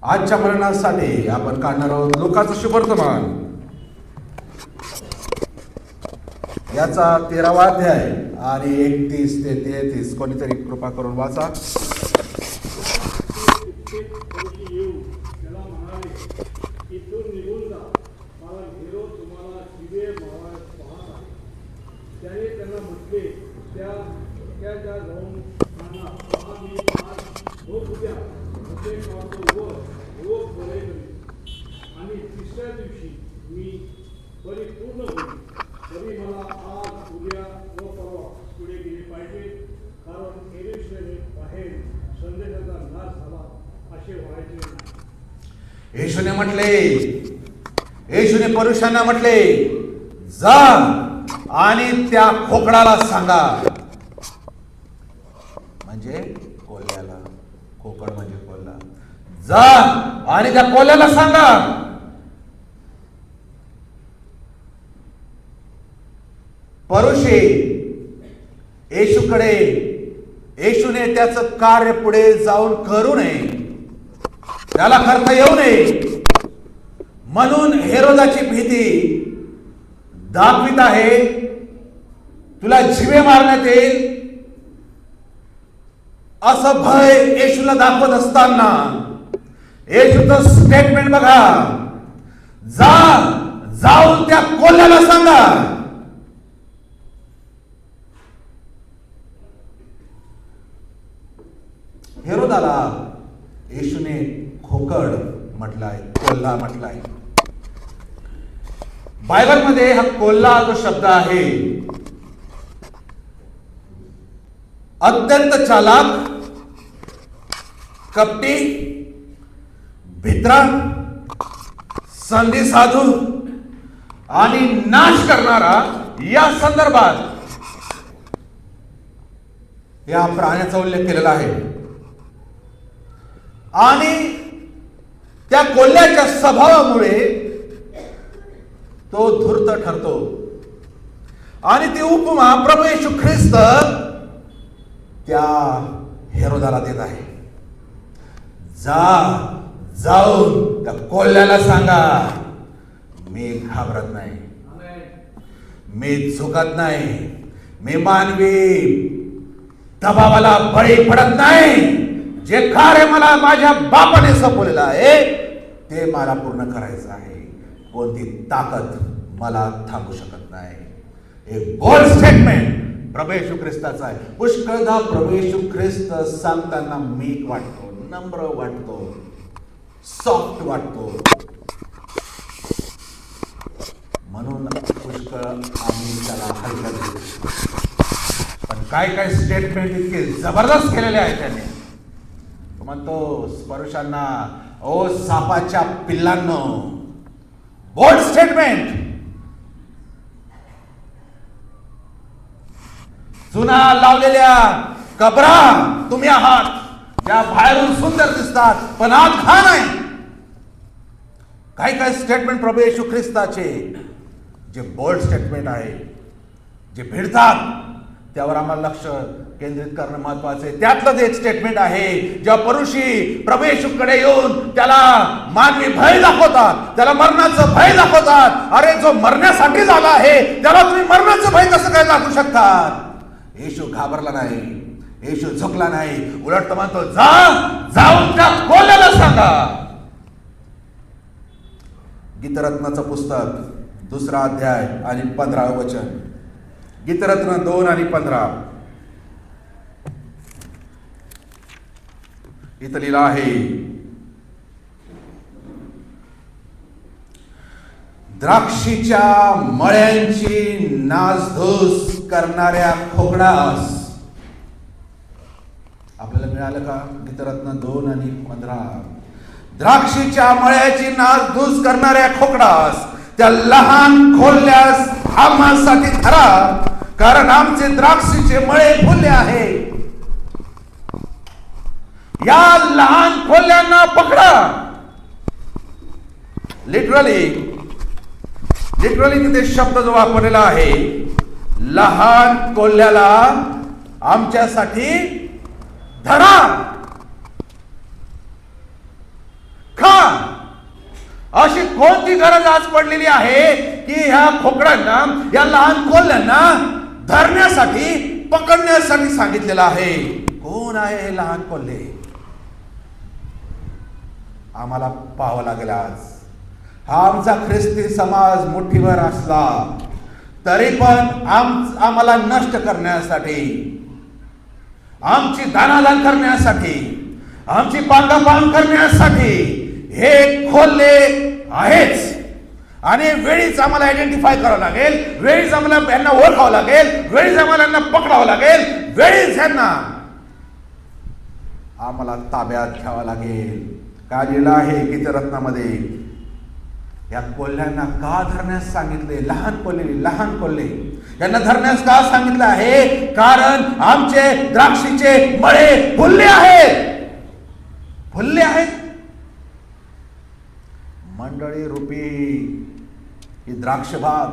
आजच्या मरणासाठी आपण काढणार आहोत लोकांचं शुभवर्तमान याचा 13वा अध्याय आणि 31 ते 33. कोणीतरी कृपा करून वाचा. आणि तिसऱ्या दिवशी मी परिपूर्ण होईल. तरी मला आज उद्या व परवा पुढे गेले पाहिजे, कारण यरूशलेम बाहेर संदेशाचा नाश झाला असे व्हायचे नाही. येशूने म्हटले, येशूने पुरुषांना म्हटले, जा आणि त्या खोकडाला सांगा. म्हणजे कोल्ह्याला, खोकड म्हणजे कोल्हा. जा आणि त्या कोल्ह्याला सांगा, परुषे येशूकडे, येशूने त्याचं कार्य पुढे जाऊन करू नये, त्याला करता येऊ नये म्हणून हेरोदाची भीती दाखवित आहे. तुला जीवे मारण्यात येईल असं भय येशूला दाखवत असताना येशूचं स्टेटमेंट बघा, जाऊन त्या कोल्ह्याला सांगा. हेरोदाला येशूने खोकड म्हटलाय, कोल्हा म्हटलाय. बायबलमध्ये हा कोल्हा जो शब्द आहे अत्यंत चालाक, कपटी, भित्रा, संधी साधू आणि नाश करणारा या संदर्भात या प्राण्याचा उल्लेख केलेला आहे. आणि त्या कोल्ह्याच्या स्वभावामुळे तो धूर्त ठरतो. आणि ती उपमा प्रभू येशू ख्रिस्त त्या हेरोदाला देत आहे. जाऊन त्या कोल्ह्याला सांगा, मी घाबरत नाही, मी झुकत नाही, मी मानवी दबावाला बळी पडत नाही. जे कार्य मला माझ्या बापाने सोपवलेलं आहे ते मला पूर्ण करायचं आहे. कोणती ताकद मला थांबू शकत नाही. एक बोल्ड स्टेटमेंट प्रभू येशू ख्रिस्ताचा आहे. पुष्कळदा प्रभू येशू ख्रिस्त सांगताना मीक वाटतो, नम्र वाटतो, सॉफ्ट वाटतो, म्हणून पुष्कळ आम्ही त्याला हलकं देतो. पण काय स्टेटमेंट इतके जबरदस्त केलेले आहेत त्याने. म्हणतो स्पर्शांना, ओ सापाच्या पिल्लांनो, बोल्ड स्टेटमेंट. चुना लावलेल्या कबरा तुम्ही आहात, ज्या बाहेरून सुंदर दिसतात पण आत घाण आहे. काय स्टेटमेंट प्रभू येशू ख्रिस्ताचे जे बोल्ड स्टेटमेंट आहे, जे भिडतात, त्यावर आम्हाला लक्ष केंद्रित करणं महत्वाचं आहे. त्यातलंच एक स्टेटमेंट आहे, जेव्हा परुषी प्रभू येशूकडे येऊन त्याला मानवी भय दाखवतात, त्याला मरणाचं भय दाखवतात. अरे जो मरण्यासाठी झाला आहे त्याला तुम्ही मरणाचं भय कसं काय दाखवू शकतात? येशू घाबरला नाही, येशू झुकला नाही, उलट तो म्हणतो, जाऊन त्या कोल्ह्याला सांगा. गीतरत्नाचं पुस्तक 2रा अध्याय आणि 15वे वचन. गीतरत्न 2 आणि 15. इथं लिहिलं आहे, द्राक्षीच्या मळ्यांची नासधूस करणाऱ्या खोकडास. आपल्याला मिळालं का? गीतरत्न 2 आणि 15. द्राक्षीच्या मळ्याची नासधूस करणाऱ्या खोकडास त्या लहान खोल्यास आम्हासाठी धरा, कारण आमचे द्राक्षीचे मळे फुलले आहे. या लहान खोल्यांना पकडा. लिटरली तिथे शब्द जो वापरलेला आहे, लहान कोल्ह्याला आमच्यासाठी धरा. अशी कोणती गरज आज पडलेली आहे की ह्या खोकड्यांना, या लहान कोल्ह्यांना धरण्यासाठी, पकडण्यासाठी सांगितलेलं आहे? कोण आहे हे लहान कोल्हे? आम्हाला पाहावं लागेल. आज हा आमचा ख्रिस्ती समाज मुठीवर असला तरी पण आम्हाला नष्ट करण्यासाठी, आमची दानादान करण्यासाठी, आमची पांगापांग करण्यासाठी हे खोल्ले आहेच. आणि वेळीच आम्हाला आयडेंटिफाय करावं लागेल, वेळीच आम्हाला यांना ओळखावं लागेल, वेळीच आम्हाला यांना पकडावं लागेल, वेळीच यांना आम्हाला ताब्यात घ्यावं लागेल. काय लिहिलं आहे गीतरत्नामध्ये? या कोल्ह्यांना का धरण्यास सांगितले? लहान कोल्हे यांना धरण्यास का सांगितलं आहे? कारण आमचे द्राक्षीचे मळे फुलले आहेत. मंडळी रूपी ही द्राक्ष बाग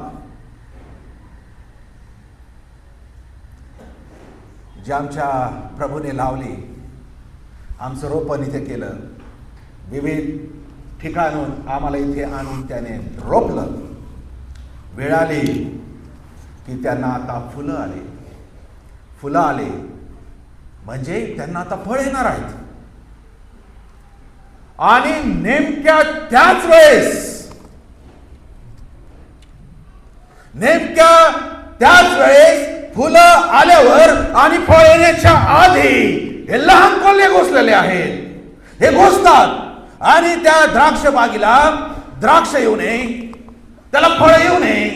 जे आमच्या प्रभूने लावली, आमचं रोपण इथे केलं, विविध ठिकाणून आम्हाला इथे आणून त्याने रोपलं. वेळ आली की त्यांना आता फुलं आले म्हणजे त्यांना आता फळ येणार आहेत. आणि नेमक्या त्याच वेळेस फुलं आल्यावर आणि फळ येण्याच्या आधी हे लहान कोल्हे घुसलेले आहेत. हे घुसतात आणि त्या द्राक्ष बागेला द्राक्ष येऊ नये, त्याला फळ येऊ नये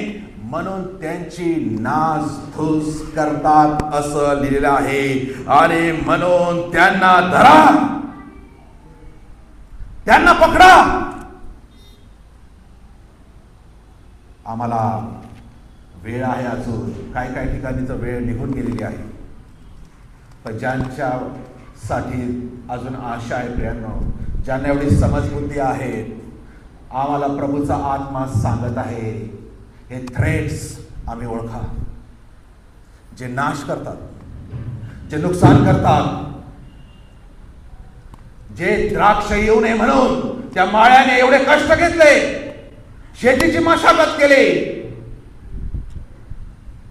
म्हणून त्यांची नासधूस करतात असं लिहिलेलं आहे. आणि म्हणून त्यांना धरा, त्यांना पकडा. आम्हाला वेळ आहे अजून, काही ठिकाणी तर वेळ निघून गेलेली आहे, पण ज्यांच्यासाठी अजून आशा आहे प्रियांनो, ज्यांना एवढी समजबुद्धी आहे, आम्हाला प्रभूचा आत्मा सांगत आहे हे थ्रेट्स आम्ही ओळखा, जे नाश करतात, जे नुकसान करतात, जे द्राक्ष येऊ नये म्हणून त्या माळ्याने एवढे कष्ट घेतले, शेतीची मशागत केली,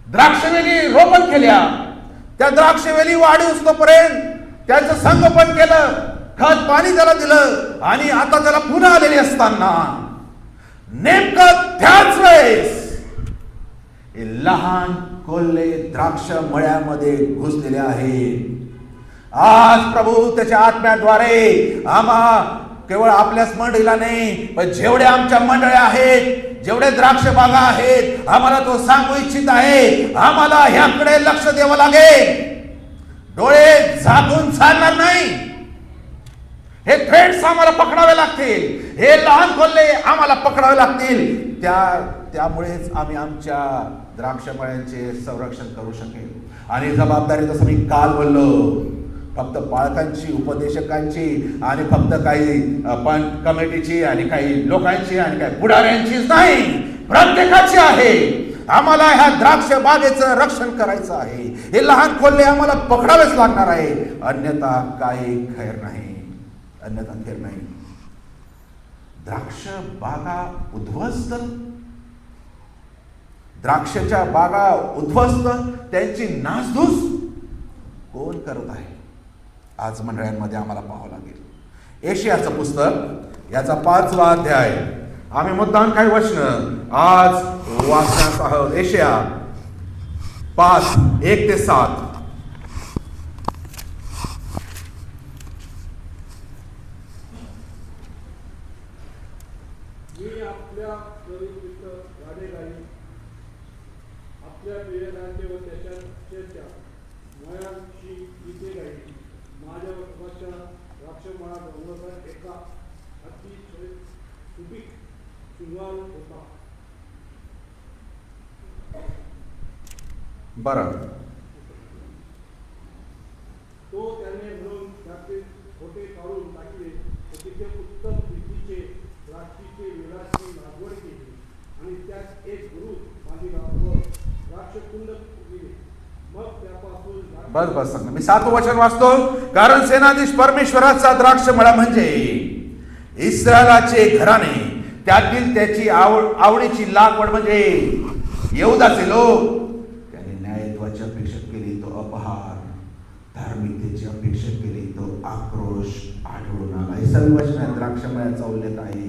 द्राक्षवेली रोपण केल्या, त्या द्राक्षवेली वाढीस तोपर्यंत त्याचं संगोपन केलं, खत पाणी त्याला दिलं, आणि आता त्याला पुन्हा आलेली असताना नेमकं त्याच वेळेस लहान कोल्हे द्राक्ष मळ्यामध्ये घुसलेले आहे. आज प्रभू त्याच्या आत्म्याद्वारे आम्हा केवळ आपल्याच मंडळीला नाही, पण जेवढे आमच्या मंडळी आहेत, जेवढे द्राक्ष बागा आहेत, आम्हाला तो सांगू इच्छित आहे, आम्हाला ह्याकडे लक्ष द्यावं लागेल. डोळे झाकून चालणार नाही. हे थ्रेड्स आम्हाला पकडावे लागतील, हे लहान कोल्हे आम्हाला पकडावे लागतील. त्यामुळेच आम्ही आमच्या द्राक्षमळ्यांचे संरक्षण करू शकेल. आणि जबाबदारी, जसं मी काल बोललो, फक्त पालकांची, उपदेशकांची आणि फक्त काही पण कमिटीची आणि काही लोकांची आणि काही पुढाऱ्यांचीच नाही, प्रत्येकाची आहे. आम्हाला ह्या द्राक्ष बागेचं रक्षण करायचं आहे. हे लहान कोल्हे आम्हाला पकडावेच लागणार आहे, अन्यथा काही खैर नाही. द्राक्ष बागा उद्ध्वस्त, द्राक्षाच्या बागा उद्ध्वस्त, त्यांची नासधूस कोण करत आहे? आज मंडळांमध्ये आम्हाला पाहावं लागेल. एशियाचं पुस्तक, याचा 5वा अध्याय, आम्ही मुद्दाम काही वचन आज वाचण्यात आहोत. एशिया 5:1-7. मी आपल्या प्रवृत्तीत गाडे राहील, आपल्या प्रियजनाचे व त्याच्या मळ्यांची गीते गायली. माझ्या वचनाच्या द्राक्षमळा डोंगरावर एका अतिशय सुपीक शृंगार होता. बरं, तो त्याने म्हणून त्याचे खोटे काढून टाकले व तिथे उत्तम रीतीचे द्राक्षीचे वेलाची लागवड केली आणि त्यात एक गुरुज बांधिला व द्राक्षकुंड केले. मग त्यापासून बस सांग. मी 7वं वचन वाचतो. कारण सेनाधीश परमेश्वराचा द्राक्षमळा म्हणजे इस्रायलाचे घराणे, त्यातील त्याची आवडीची लागवड म्हणजे यहूदाचे लोक. त्याने न्यायत्वाची अपेक्षा केली तो अपहार, धार्मिकतेची अपेक्षा केली तो आक्रोश आढळून आला. हे सर्व वचन द्राक्षमळ्याचा उल्लेख आहे.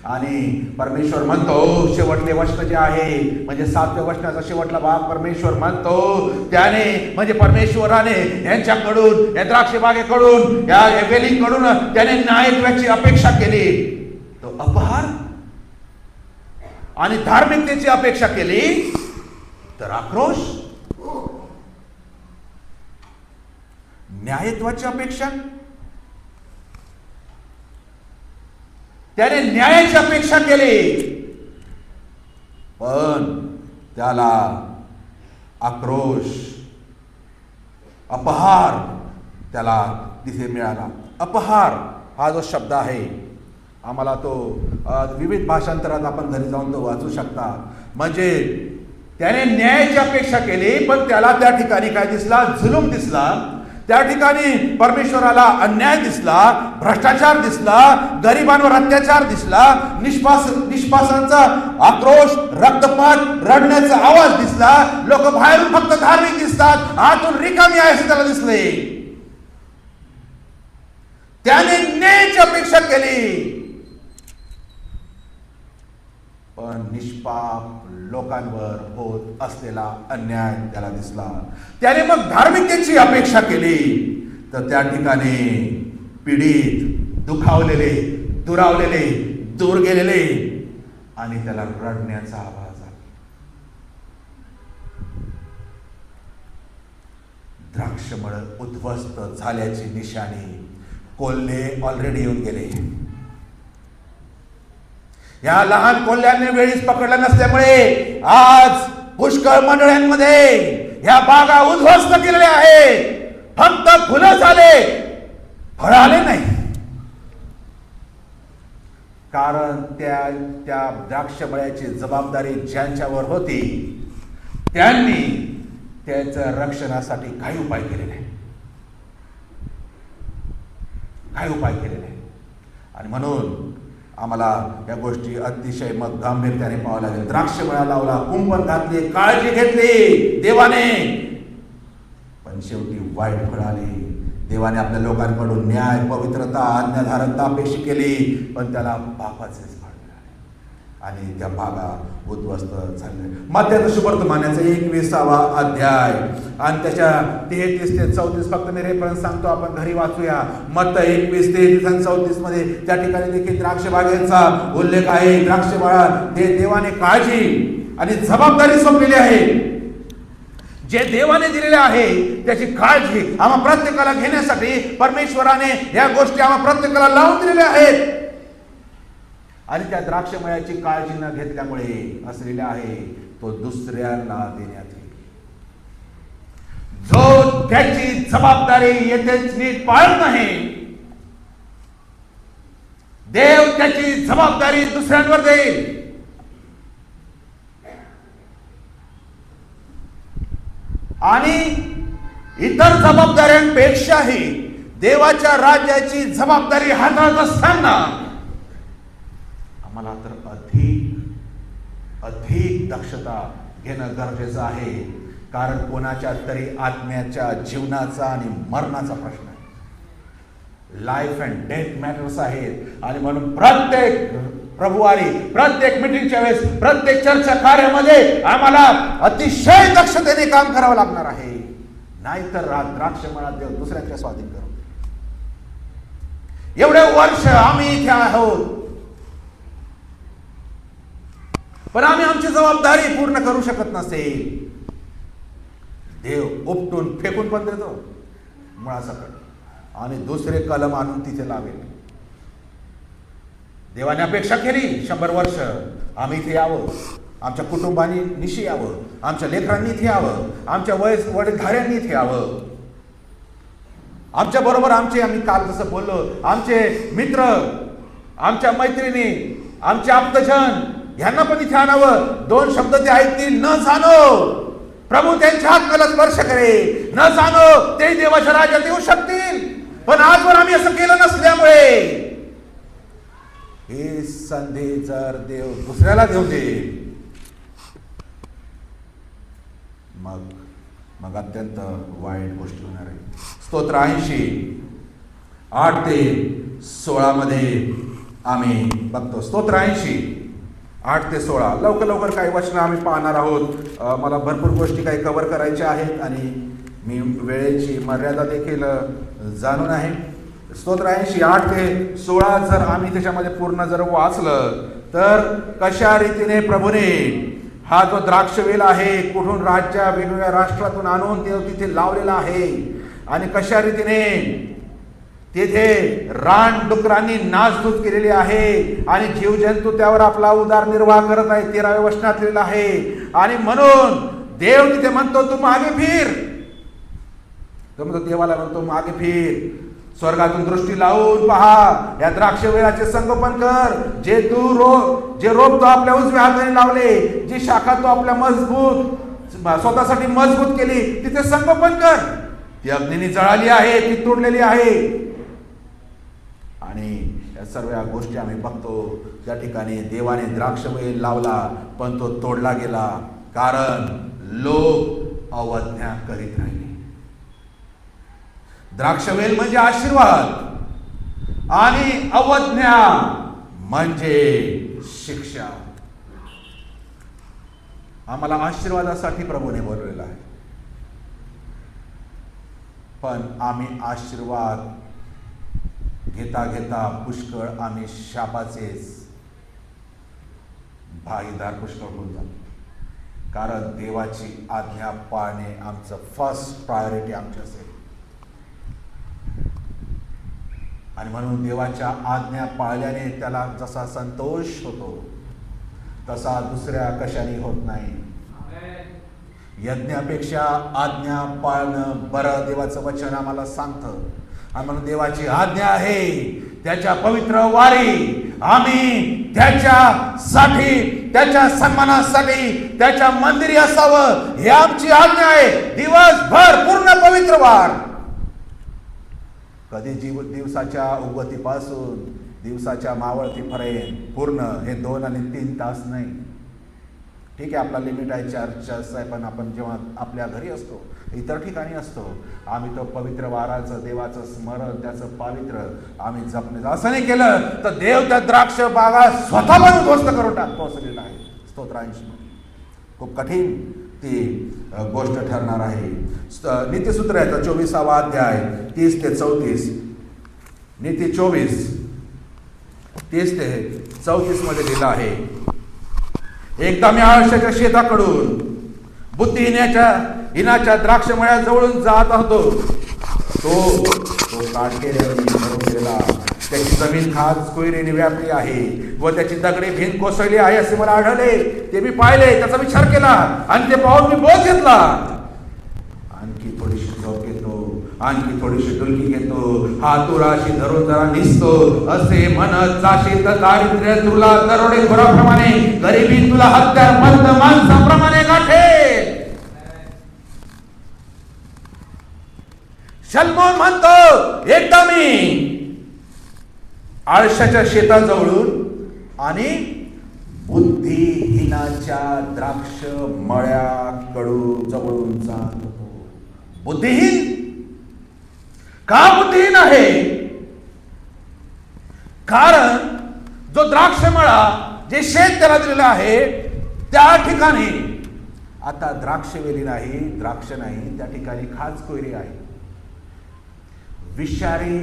आणि परमेश्वर म्हणतो, शेवटले वचन जे आहे म्हणजे 7व्या वचनाचा शेवटला भाग परमेश्वर म्हणतो, त्याने म्हणजे परमेश्वराने यांच्याकडून, या द्राक्ष बागेकडून, या वेलीकडून त्याने न्यायत्वाची अपेक्षा केली तो अपहार, आणि धार्मिकतेची अपेक्षा केली तर आक्रोश. न्यायत्वाची अपेक्षा, त्याने न्यायाची अपेक्षा केली पण त्याला आक्रोश, अपहार त्याला तिथे मिळाला. अपहार हा जो शब्द आहे आम्हाला तो विविध भाषांतरात आपण घरी जाऊन तो वाचू शकता. म्हणजे त्याने न्यायाची अपेक्षा केली पण त्याला त्या ठिकाणी काय दिसला? जुलूम दिसला. त्या ठिकाणी परमेश्वराला अन्याय दिसला, भ्रष्टाचार दिसला, गरिबांवर अत्याचार दिसला, निष्पासांचा आक्रोश, रक्तपात, रडण्याचा आवाज दिसला. लोक बाहेरून फक्त धार्मिक दिसतात, आतून रिकामी आहे असे त्याला दिसले. त्याने न्यायाची अपेक्षा केली पण निष्पाप लोकांवर होत असलेला अन्याय त्याला दिसला. त्याने मग धार्मिकतेची अपेक्षा केली तर त्या ठिकाणी पीडित, दुखावलेले, दुरावलेले, दूर गेलेले आणि त्याला रडण्याचा आवाज आला. द्राक्षमळ उद्ध्वस्त झाल्याची निशाणी कोल्हे ऑलरेडी येऊन गेले. या लहान कोल्ह्यांनी वेळीच पकडलं नसल्यामुळे आज पुष्कळ मंडळांमध्ये या बागा उद्ध्वस्त केलेल्या आहेत. फक्त फुलं झाले, फळ आले नाही. कारण त्या द्राक्षमळ्याची जबाबदारी ज्यांच्यावर होती त्यांनी त्याच्या रक्षणासाठी काही उपाय केले नाही, काही उपाय केले नाही. आणि म्हणून आम्हाला या गोष्टी अतिशय मग गांभीर्याने पाहावं लागेल. द्राक्षमळा लावला, कुंपण घातले, काळजी घेतली देवाने, पण शेवटी वाईट फळ आले. देवाने आपल्या लोकांकडून न्याय, पवित्रता, आज्ञाधारकता अपेक्षा केली पण त्याला पापाचेच फळ मिळाले आणि त्या बागा उद्ध्वस्त झाले. मत्ती सुवर्तमानाचा 21वा अध्याय आणि त्याच्या 33 ते 34 फक्त मी रेफरन्स सांगतो, आपण घरी वाचूया. मत्ती 21, 33 आणि 34 मध्ये त्या ठिकाणी देखील द्राक्ष बागेचा उल्लेख आहे. द्राक्ष बाळा ते देवाने काळजी आणि जबाबदारी सोपलेली आहे. जे देवाने दिलेले आहे त्याची काळजी आम्हा प्रत्येकाला घेण्यासाठी परमेश्वराने या गोष्टी आम्हा प्रत्येकाला लावून दिलेल्या आहेत. आणि त्या द्राक्षमळ्याची काळजी न घेतल्यामुळे असलेले आहे तो दुसऱ्याला देण्यात येईल. जो त्याची जबाबदारी येथेच नीट पाळत नाही, देव त्याची जबाबदारी दुसऱ्यांवर देईल. आणि इतर जबाबदाऱ्यांपेक्षाही देवाच्या राज्याची जबाबदारी हाताळत असताना आम्हाला तर अधिक दक्षता घेणं गरजेचं आहे. कारण कोणाच्या तरी आत्म्याच्या जीवनाचा आणि मरणाचा प्रश्न आहे. लाईफ अँड डेथ मॅटर्स आहेत. आणि म्हणून प्रत्येक प्रभुवारी, प्रत्येक मीटिंगच्या वेळेस, प्रत्येक चर्चा कार्यामध्ये आम्हाला अतिशय दक्षतेने काम करावं लागणार आहे. नाहीतर द्राक्षमळा देव दुसऱ्याच्या स्वाधीन करू. एवढे वर्ष आम्ही इथे आहोत पण आम्ही आमची जबाबदारी पूर्ण करू शकत नसेल. देव उपटून फेकून पण देतो मुळासकट आणि दुसरे कलम आणून तिथे लावेल. देवाने अपेक्षा केली 100 वर्ष आम्ही इथे यावं, आमच्या कुटुंबाने निशी यावं, आमच्या लेकरांनी इथे यावं, आमच्या वडीलधाऱ्यांनी इथे यावं, आमच्या बरोबर आम्ही काल जसं बोललो, आमचे मित्र, आमच्या मैत्रिणी, आमचे आप्तजन यांना पण इथे आणावं. 2 शब्द ते ऐकतील, न जाणो प्रभू त्यांच्या आत्म्याला स्पर्श करे, न जाणो ते देवाच्या राज्यात येऊ शकतील. पण आजवर आम्ही असं केलं नसल्यामुळे हे संधी जर देव दुसऱ्याला देऊ दे, मग अत्यंत वाईट गोष्टी होणार आहे. स्तोत्र 80:8-16 मध्ये आम्ही बघतो. स्तोत्र 80:8-16. लवकर काही वचनं आम्ही पाहणार आहोत. मला भरपूर गोष्टी काही कव्हर करायच्या आहेत आणि मी वेळेची मर्यादा देखील जाणून आहे. स्तोत्र 80:8-16 जर आम्ही त्याच्यामध्ये पूर्ण जर वाचलं तर कशा रीतीने प्रभूने हा जो द्राक्षवेल आहे कुठून राज्या वेगवेगळ्या राष्ट्रातून आणून ते तिथे लावलेला आहे आणि कशा रीतीने तेथे रानडुकरांनी नासधूस केलेली आहे आणि जीवजंतू त्यावर आपला उदरनिर्वाह करत आहे. 13व्या वचनात लिहिलेलं आहे. आणि म्हणून देव तिथे म्हणतो तू मागे फिर. तो म्हणतो, देवाला म्हणतो मागे फिर, स्वर्गातून दृष्टी लावून पहा, या द्राक्षवेलाचे संगोपन कर. जे रोप तो आपल्या उजव्या हाताने लावले, जी शाखा तो आपल्या स्वतःसाठी मजबूत केली, तिथे संगोपन कर. ती अग्नीने जळाली आहे, ती तोडलेली आहे. आणि या सर्व गोष्टी आम्ही बघतो. त्या ठिकाणी देवाने द्राक्षवेल लावला पण तो तोडला गेला, कारण लोक अवज्ञा करीत राहिले. द्राक्षवेल म्हणजे आशीर्वाद आणि अवज्ञा म्हणजे शिक्षा. आम्हाला आशीर्वादासाठी प्रभूने बोलवलेला आहे, पण आम्ही आशीर्वाद घेता घेता पुष्कळ आम्ही शापाचेच भागीदार पुष्कळ होऊन जातो. कारण देवाची आज्ञा पाळणे आमचं फर्स्ट प्रायोरिटी आमची असेल. आणि म्हणून देवाच्या आज्ञा पाळल्याने त्याला जसा संतोष होतो तसा दुसऱ्या कशाने होत नाही. यज्ञापेक्षा आज्ञा पाळणं बरं, देवाचं वचन आम्हाला सांगतं. आणि म्हणून देवाची आज्ञा आहे त्याच्या पवित्र वारी आम्ही त्याच्यासाठी, त्याच्या सन्मानासाठी त्याच्या मंदिरी असावं, हे आमची आज्ञा आहे. दिवसभर पूर्ण पवित्र वार. कधी दिवसाच्या उगवतीपासून दिवसाच्या मावळतीपर्यंत पूर्ण हे 2 आणि 3 तास नाही. ठीक आहे, आपला लिमिट आहे 4 तास आहे, पण आपण जेव्हा आपल्या घरी असतो, इतर ठिकाणी असतो, आम्ही तो पवित्र वाराचं, देवाचं स्मरण, त्याचं पावित्र्य आम्ही जपणे. असं नाही केलं तर देव त्या द्राक्ष बागा स्वतः पण उद्ध्वस्त करून टाकतो असं लिहिलं आहे स्तोत्रांशी. खूप कठीण ती गोष्ट ठरणार आहे. नीतिसूत्र आहे 24वा अध्याय 30-34. नीती 24 30-34 मध्ये लिहिलं आहे. एकदा मी आळशाच्या शेताकडून बुद्धिहीनाच्या द्राक्षमळ्या जवळून जात होतो. तो काटकेऱ्यांनी भरून गेला. त्याची जमीन खास कोयरीने व्यापली आहे व त्याची दगडी भिंत कोसळली आहे असे मला आढळले. ते मी पाहिले, त्याचा विचार केला आणि ते पाहून मी बोध घेतला. आणखी थोडीशी झोप घेतो, आणखी थोडीशी डुलकी घेतो, हातुराशी धरून जरा निसतो, असे म्हणत जाशील तर दारिद्र्य तुला दरोडेखोराप्रमाणे, गरिबी तुला हत्यारबंद माणसाप्रमाणे गाठेल. शल्मोन म्हणतो, एकदा मी आळशाच्या शेताजवळून आणि बुद्धिहीनाच्या द्राक्ष मळ्याकडून जवळून जात होतो. बुद्धिहीन का बुद्धिहीन आहे? कारण जो द्राक्ष मळा, जे शेत त्याला दिलेलं आहे, त्या ठिकाणी आता द्राक्षवेली नाही, द्राक्ष नाही, त्या ठिकाणी खास कोयरी आहे. विषारी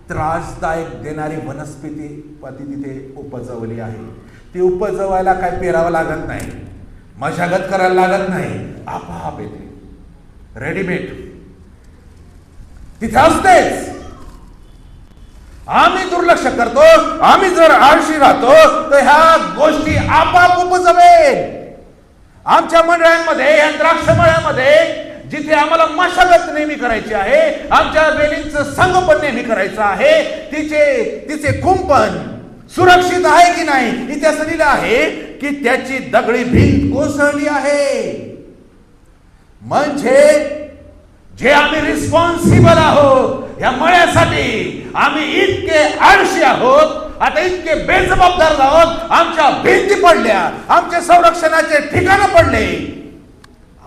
त्रासदायक देणारी वनस्पती तिथे उपजवली आहे. ती उपजवायला काय पेरावं लागत नाही, मशागत करायला लागत नाही, आपोआप येते, रेडीमेड तिथे असतेच. आम्ही दुर्लक्ष करतो, आम्ही जर आळशी राहतो तर ह्या गोष्टी आपोआप उपजवेल. आमच्या मंडळांमध्ये, या द्राक्षमळ्यामध्ये जिथे आम्हाला मशागत नेहमी करायची आहे, आमच्या वेलींचं संगोपन नेहमी करायचं आहे, तिचे कुंपण सुरक्षित आहे की नाही, इथे असं लिहिलं आहे की त्याची दगडी भिंत कोसळली आहे. म्हणजे जे आम्ही रिस्पॉन्सिबल आहोत या मळ्यासाठी, आम्ही इतके आळशी आहोत. आता इतके बेजबाबदार जाऊन आमच्या भिंती पडल्या, आमचे संरक्षणाचे ठिकाणं पडले,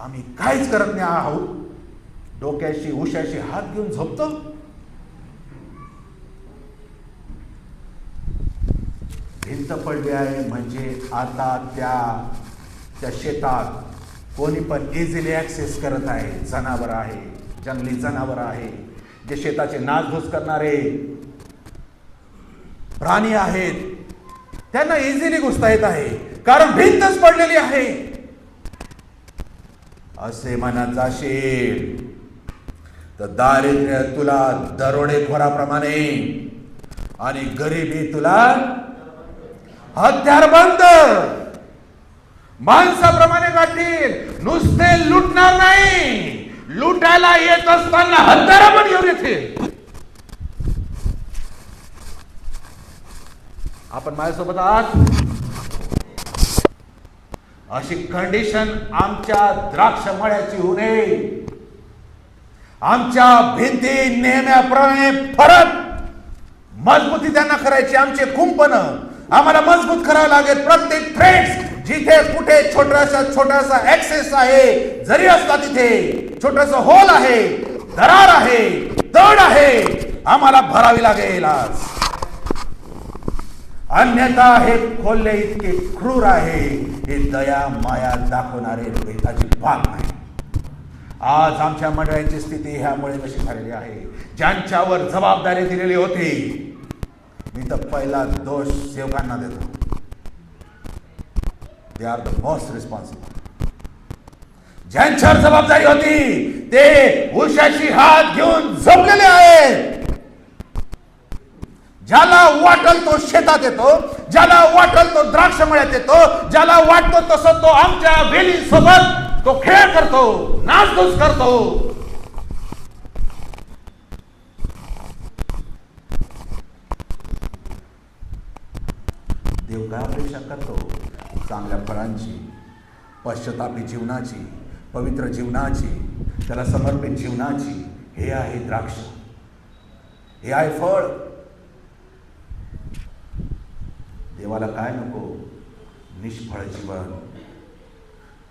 आम्ही काहीच करत नाही आहोत. डोक्याशी उशाशी हात घेऊन झोपतो. भिंत पडली आहे म्हणजे आता त्या शेतात कोणी पण इझिली ऍक्सेस करत आहे. जनावर आहे, जंगली जनावर आहे, जे शेताचे नासधूस करणारे प्राणी आहेत, त्यांना इझिली घुसता येत आहे, कारण भिंतच पडलेली आहे. असे म्हणत जाशील तर दारिद्र्य तुला दरोडेखोराप्रमाणे आणि गरिबी तुला हत्यारबंद माणसाप्रमाणे गाठील. नुसते लुटणार नाही, लुटायला येत असताना हत्यार पण घेऊन येतील. आपण माझ्यासोबत आहात. अशी कंडिशन आमच्या द्राक्ष मळ्याची होऊ नये. आमच्या भिंती नेहमीप्रमाणे परत मजबूती त्यांना करायची. आमचे कुंपण आम्हाला मजबूत करावं लागेल. प्रत्येक थ्रेड्स जिथे कुठे छोटासा ऍक्सेस आहे, जरी असला तिथे छोटस होल आहे, दरार आहे, तड आहे, आम्हाला भरावी लागेल आज. अन्यथा हे खोल्ले इतके क्रूर आहे, हे दया माया दाखवणारे बेताची बात नाही. आज आमच्या मंडळाची स्थिती ह्यामुळे कशी झालेली आहे. ज्यांच्यावर जबाबदारी दिलेली होती, मी तर पहिला दोष सेवकांना देतो. They are the most responsible. ज्यांच्यावर जबाबदारी होती ते उशाशी हात घेऊन झोपलेले आहेत. ज्याला वाटल तो शेतात येतो, ज्याला वाटल तो द्राक्ष मळ्यात येतो, ज्याला वाटतो तसं तो आमच्या वेलीसोबत तो खेळ करतो, नाचधूस करतो. देव काय अपेक्षा करतो? चांगल्या फळांची, पश्चातापी जीवनाची, पवित्र जीवनाची, त्याला समर्पित जीवनाची. हे आहे द्राक्ष, हे आहे फळ. देवाला काय नको? निष्फळ जीवन,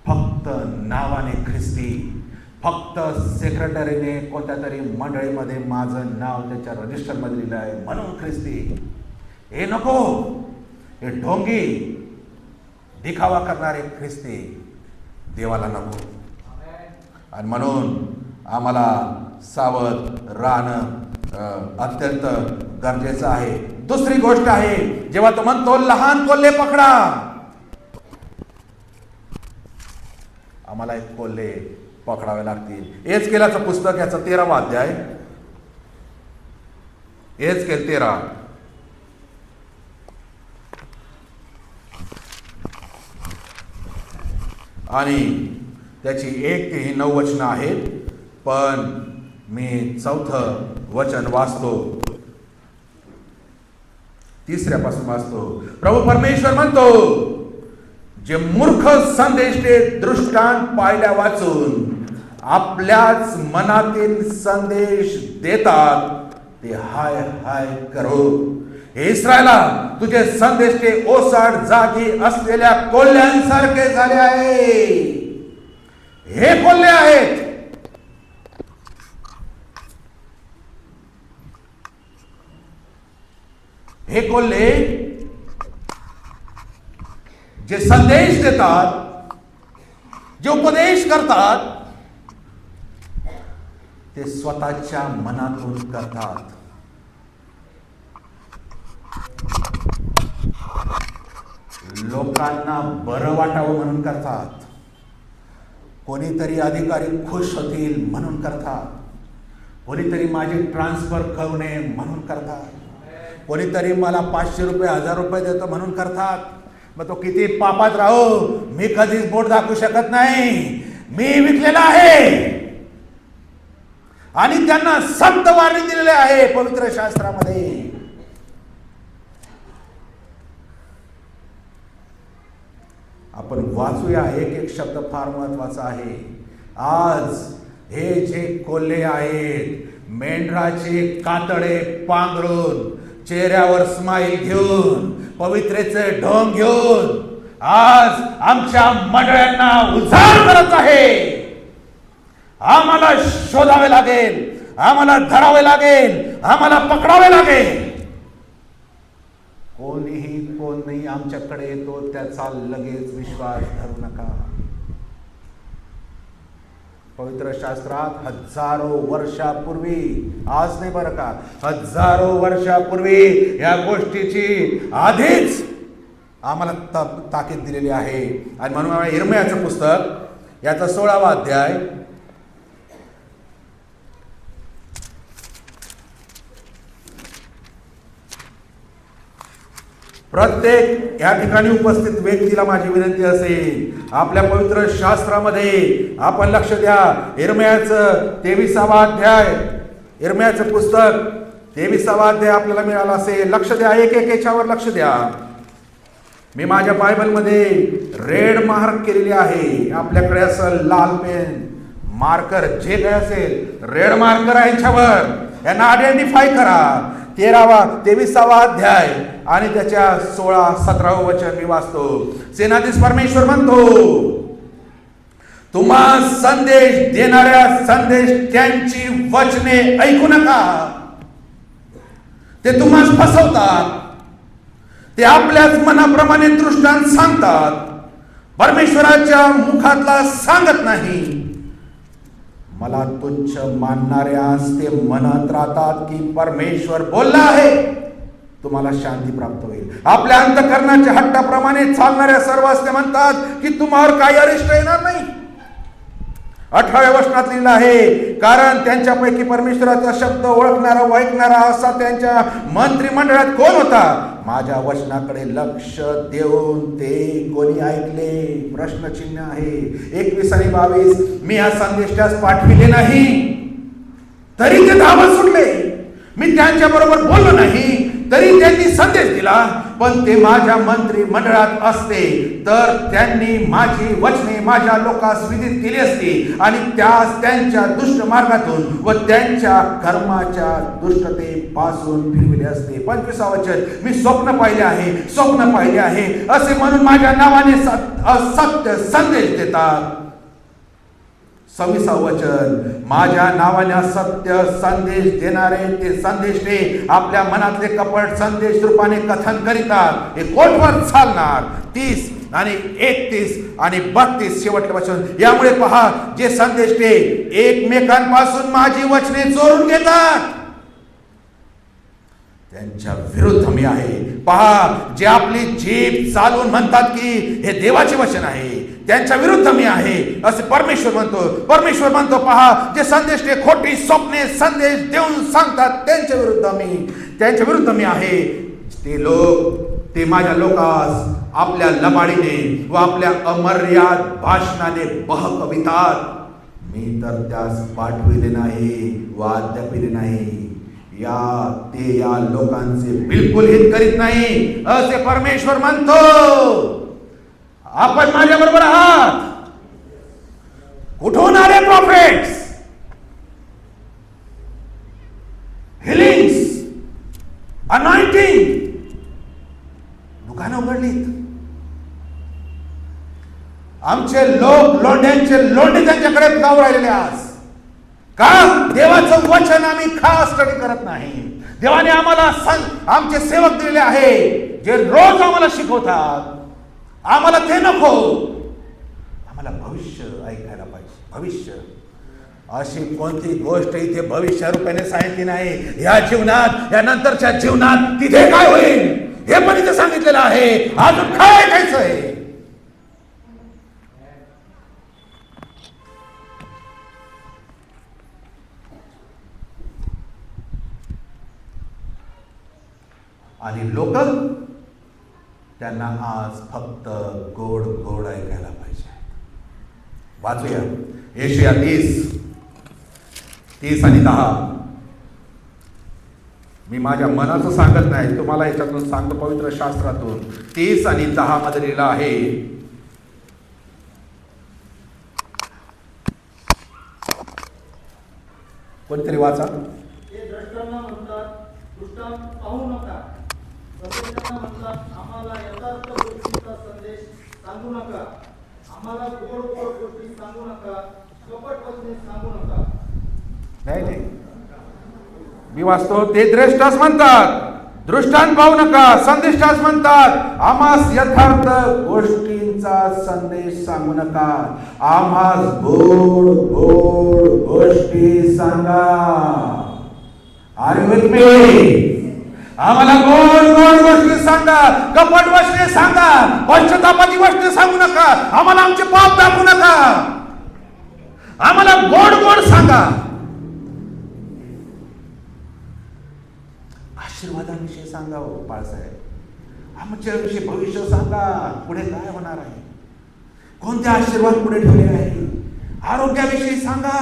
फक्त नावाने ख्रिस्ती, फक्त सेक्रेटरीने कोणत्या तरी मंडळीमध्ये माझं नाव त्याच्या रजिस्टरमध्ये लिहिलं आहे म्हणून ख्रिस्ती. हे नको. हे ढोंगी दिखावा करणारे ख्रिस्ती देवाला नको. आणि म्हणून आम्हाला सावध राहणं अत्यंत गरजेचं आहे. दुसरी गोष्ट आहे, जेव्हा तो म्हणतो लहान कोल्हे पकडा, आम्हाला एक कोल्हे पकडावे लागतील. एचकेलाचं पुस्तक याचा 13वा अध्याय, एचकेल 13 आणि त्याची 1 ते 9 वचनं आहेत. पण मी 4थं वचन वाचतो, 3ऱ्यापासून वाचतो. प्रभू परमेश्वर म्हणतो, जे मूर्ख संदेष्टे दृष्टांत पाहिल्या वाचून आपल्याच मनातील संदेश देतात, ते हाय हाय करो. हे इस्रायला, तुझे संदेष्टे ओसाड जागी असलेल्या कोल्ह्यांसारखे झाले आहे. हे कोल्हे आहेत. हे कोल्हे जे संदेश देतात, जे उपदेश करतात, ते स्वतःच्या मनातून करतात. लोकांना बरं वाटावं म्हणून करतात. कोणीतरी अधिकारी खुश होतील म्हणून करतात. कोणीतरी माझी ट्रान्सफर करू नये म्हणून करतात. कोणीतरी मला 500 रुपये 1000 रुपये देतो म्हणून करतात. मग तो किती पापात राहो, मी कधीच बोट दाखवू शकत नाही. मी विकलेला आहे आणि त्यांना सक्त वारणी दिलेले आहे पवित्र शास्त्रामध्ये. आपण वाचूया, एक एक शब्द फार महत्वाचा आहे. आज हे जे कोल्हे आहेत, मेंढराचे कातडे पांघरून चेहऱ्यावर स्माईल घेऊन, पवित्रेचे ढोंग घेऊन आज आमच्या मंडळांना उजाड करत आहे. आम्हाला शोधावे लागेल, आम्हाला धरावे लागेल, आम्हाला पकडावे लागेल. कोणी आमच्याकडे येतो त्याचा लगेच विश्वास धरू नका. पवित्र शास्त्रात हजारो वर्षापूर्वी, आज नाही बरं का, हजारो वर्षापूर्वी या गोष्टीची आधीच आम्हाला ताकीद दिलेली आहे. आणि म्हणून आम्हाला यिर्मयाचं पुस्तक याचा 16वा अध्याय प्रत्येक या ठिकाणी उपस्थित व्यक्तीला माझी विनंती असेल, आपल्या पवित्र शास्त्रामध्ये आपण लक्ष द्या. यिर्मयाचं 23वा अध्याय, यिर्मयाचं पुस्तक 23वा अध्याय आपल्याला मिळाला असेल. लक्ष द्या, एक याच्यावर लक्ष द्या. मी माझ्या बायबलमध्ये रेड मार्क केलेली आहे. आपल्याकडे असं लाल पेन मार्कर जे काय असेल रेड मार्कर आहे याच्यावर, यांना आयडेंटिफाय करा. 23वा अध्याय आणि त्याच्या 16-17 वचन मी वाचतो. सेनाधीश परमेश्वर म्हणतो, तुम्हा संदेश देणाऱ्या संदेश त्यांची वचने ऐकू नका. ते तुम्हाला फसवतात. ते आपल्याच मनाप्रमाणे दृष्टांत सांगतात, परमेश्वराच्या मुखातला सांगत नाही. मला तुच्छ मानणाऱ्यास ते म्हणत राहतात की परमेश्वर बोलला आहे, तुम्हाला शांती प्राप्त होईल. आपल्या अंतःकरणाच्या हट्टाप्रमाणे चालणाऱ्या सर्वांस ते म्हणतात की तुम्हावर काही अरिष्ट येणार नाही. 18व्या वचनात लिहिलं आहे, कारण त्यांच्यापैकी परमेश्वराचा शब्द ओळखणारा व ऐकणारा असा त्यांच्या मंत्रिमंडळात कोण होता? माझ्या वचनाकडे लक्ष देऊन ते कोणी ऐकले? प्रश्नचिन्ह आहे. 21 आणि 22. मी हा संदेश त्यास पाठविले नाही तरी ते धावत सुटले. मी त्यांच्या बरोबर बोललो नाही तरी त्यांनी संदेश दिला. पण ते माझ्या मंत्री मंडळात असते तर त्यांनी माझी वचने माझ्या लोकांस विदित केली असती आणि त्यास त्यांच्या दुष्ट मार्गातून व त्यांच्या कर्माच्या दुष्टतेपासून फिरविले असते. 25वा वचन, मी स्वप्न पाहिले आहे असे म्हणून माझ्या नावाने असत्य संदेश देतात. 26वे वचन, माझ्या नावाने असत्य संदेश देणारे ते संदेष्टे आपल्या मनातले कपट संदेश रूपाने कथन करीतात. हे कोठवर चालणार? 30 आणि 31 आणि 32 शेवटले वचन. यामुळे पहा, जे संदेष्टे एकमेकांपासून माझी वचने चोरून घेतात त्यांच्या विरुद्ध मी आहे. पहा, जे आपली जीभ चालवून म्हणतात की हे देवाचे वचन आहे, त्यांच्या विरुद्ध मी आहे असे परमेश्वर म्हणतो. पहा, जे संदेश ते खोटी स्वप्ने संदेश देऊन सांगतात त्यांच्या विरुद्ध मी आहे. ते माझ्या लोकास आपल्या लबाडीने व आपल्या अमर्याद भाषणाने बहकवितात. मी तर त्यास पाठविले नाही व आज्ञापिले नाही. ते या लोकांचे बिलकुल हित करीत नाही असे परमेश्वर म्हणतो. आपण माझ्या बरोबर आहात. कुठून आले प्रॉफिट्स, हिलिंग्स, अनॉइंटिंग? दुकानं उघडलीत. आमचे लोक लोंढ्यांचे लोंढे त्यांच्याकडे जाऊ राहिलेले. आज का? देवाचं वचन आम्ही खास स्टडी करत नाही. देवाने आम्हाला आमचे सेवक दिलेले आहे जे रोज आम्हाला शिकवतात. आम्हाला ते नको, आम्हाला भविष्य ऐकायला पाहिजे. भविष्य अशी कोणती गोष्ट इथे भविष्य रूपाने सांगितली नाही. या जीवनात, या नंतरच्या जीवनात तिथे काय होईल हे पण इथे सांगितलेलं आहे. अजून काय ऐकायचं आहे? आणि लोक त्यांना आज फक्त गोड गोड ऐकायला पाहिजे. वाचूया यशाया 30 आणि 10. मी माझ्या मनाचं सांगत नाही, तुम्हाला याच्यातून सांगतो पवित्र शास्त्रातून. 30 आणि 10 मध्ये लिहिलं आहे, कोणीतरी वाचा. हे द्रष्टांना म्हणतात दृष्टांत पाहू नका. सदस्यांना म्हणतात, आम्हाला यथार्थ गोष्टींचा संदेश सांगू नका, आम्हाला गोड गोड गोष्टी सांगू नका, कपट वचने सांगू नका. नाही, मी वाचतो ते दृष्टास म्हणतात, दृष्टांत पाहू नका, संदेष्टास म्हणतात, आम्हास यथार्थ गोष्टींचा संदेश सांगू नका, आम्हास गोड गोड गोष्टी सांगा. Are you with me? आम्हाला गोड गोड गोष्टी सांगा, कपट वचने सांगा, पश्चातापाची गोष्ट सांगू नका, आम्हाला आमचे पाप दाखवू नका, आम्हाला गोड गोड सांगा. आशीर्वादांविषयी सांगा हो बाळासाहेब, आमच्या विषयी भविष्य सांगा, पुढे काय होणार आहे, कोणते आशीर्वाद पुढे ठेवले आहे, आरोग्याविषयी सांगा,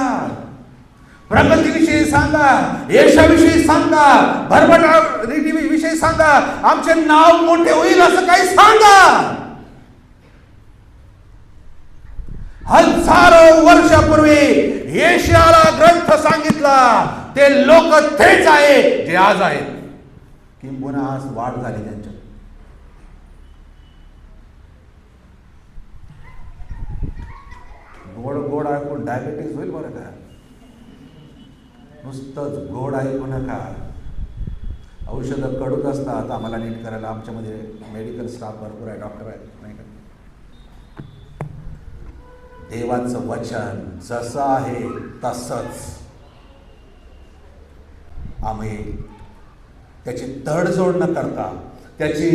प्रगतीविषयी सांगा, यशाविषयी सांगा, भरभराटीविषयी सांगा, आमचे नाव मोठे होईल असं काही सांगा. हजारो वर्षापूर्वी यशाला ग्रंथ सांगितला, ते लोक तेच आहे जे आज आहेत, किंबहुना आज वाढ झाली त्यांच्या. गोड गोड ऐकून डायबेटीस होईल बरं का. नुसतंच गोड ऐकू नका. औषधं कडूच असतात, आम्हाला नीट करायला आमच्यामध्ये मेडिकल स्टाफ भरपूर आहे, डॉक्टर आहेत, नाही का. देवाचं वचन जसं आहे तसंच आम्ही त्याची तडजोड न करता, त्याची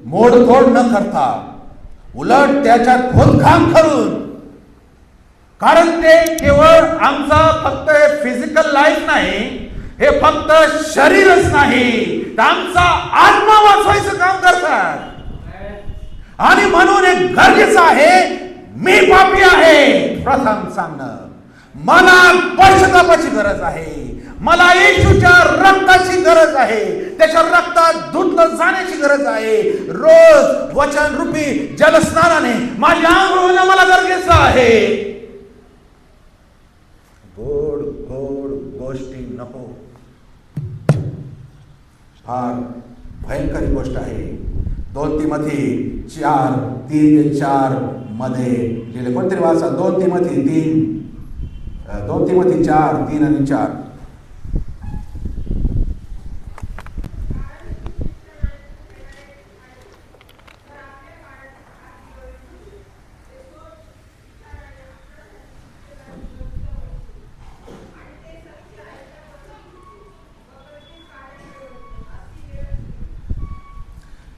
मोडतोड न करता, उलट त्याच्यात खोदकाम करून, कारण ते केवळ आमचा फक्त फिजिकल लाईफ नाही, हे फक्त शरीरच नाही, तर आमचा आत्मा वाचवायचं काम करतात. आणि म्हणून एक गरजेचं आहे, मी पापी आहे प्रथम सांगणं, मला पश्चातापाची गरज आहे, मला येशूच्या रक्ताची गरज आहे, त्याच्या रक्तात धुतलं जाण्याची गरज आहे. रोज वचन रूपी जलस्नानाने माझी आंघोळ होणं मला गरजेचं आहे. गोड गोड गोष्टी नको. फार भयंकर गोष्ट आहे. 2 तिमोथी 4:3-4 मध्ये लिहिले. कोणतरी वाचा 2 तिमोथी 4:3 आणि 4.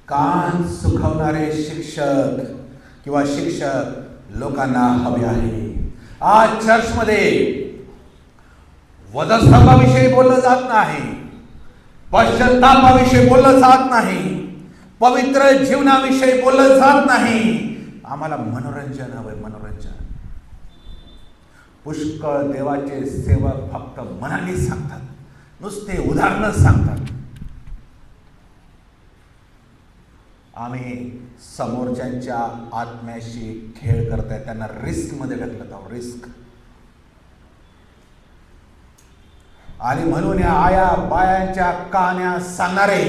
कान सुखवणारे शिक्षक किंवा शिक्षक लोकांना हवे आहे. आज चर्चमध्ये वधस्तंभाविषयी बोललं जात नाही, पश्चात्तापाविषयी बोललं जात नाही, पवित्र जीवनाविषयी बोललं जात नाही. आम्हाला मनोरंजन हवंय, मनोरंजन. पुष्कळ देवाचे सेवक फक्त मनाने सांगतात, नुसते उदाहरणं सांगतात. आम्ही समोरच्यांच्या आत्म्याशी खेळ करताय, त्यांना रिस्क मध्ये ढकलत आहोत, रिस्क. आणि म्हणून या आया बायांच्या कहाण्या सांगणारे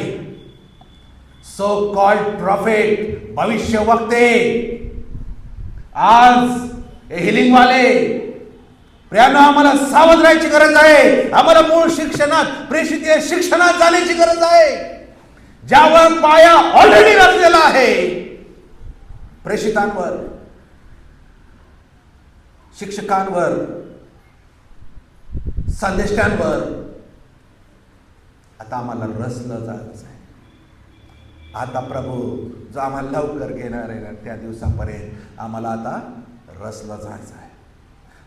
सो कॉल्ड प्रॉफिट, भविष्य वक्ते, आज हिलिंग वाले प्रियांनो, आम्हाला सावध राहायची गरज आहे. आम्हाला मूळ शिक्षणात, प्रेषित शिक्षणात जाण्याची गरज आहे, ज्यावर पाया ऑलरेडी रचलेला आहे. प्रेषितांवर, शिक्षकांवर, संदेशांवर आता आम्हाला रचलं जायचं आहे. आता प्रभू जो आम्हाला लवकर घेणार आहे त्या दिवसापर्यंत आम्हाला आता रचलं जायचं आहे.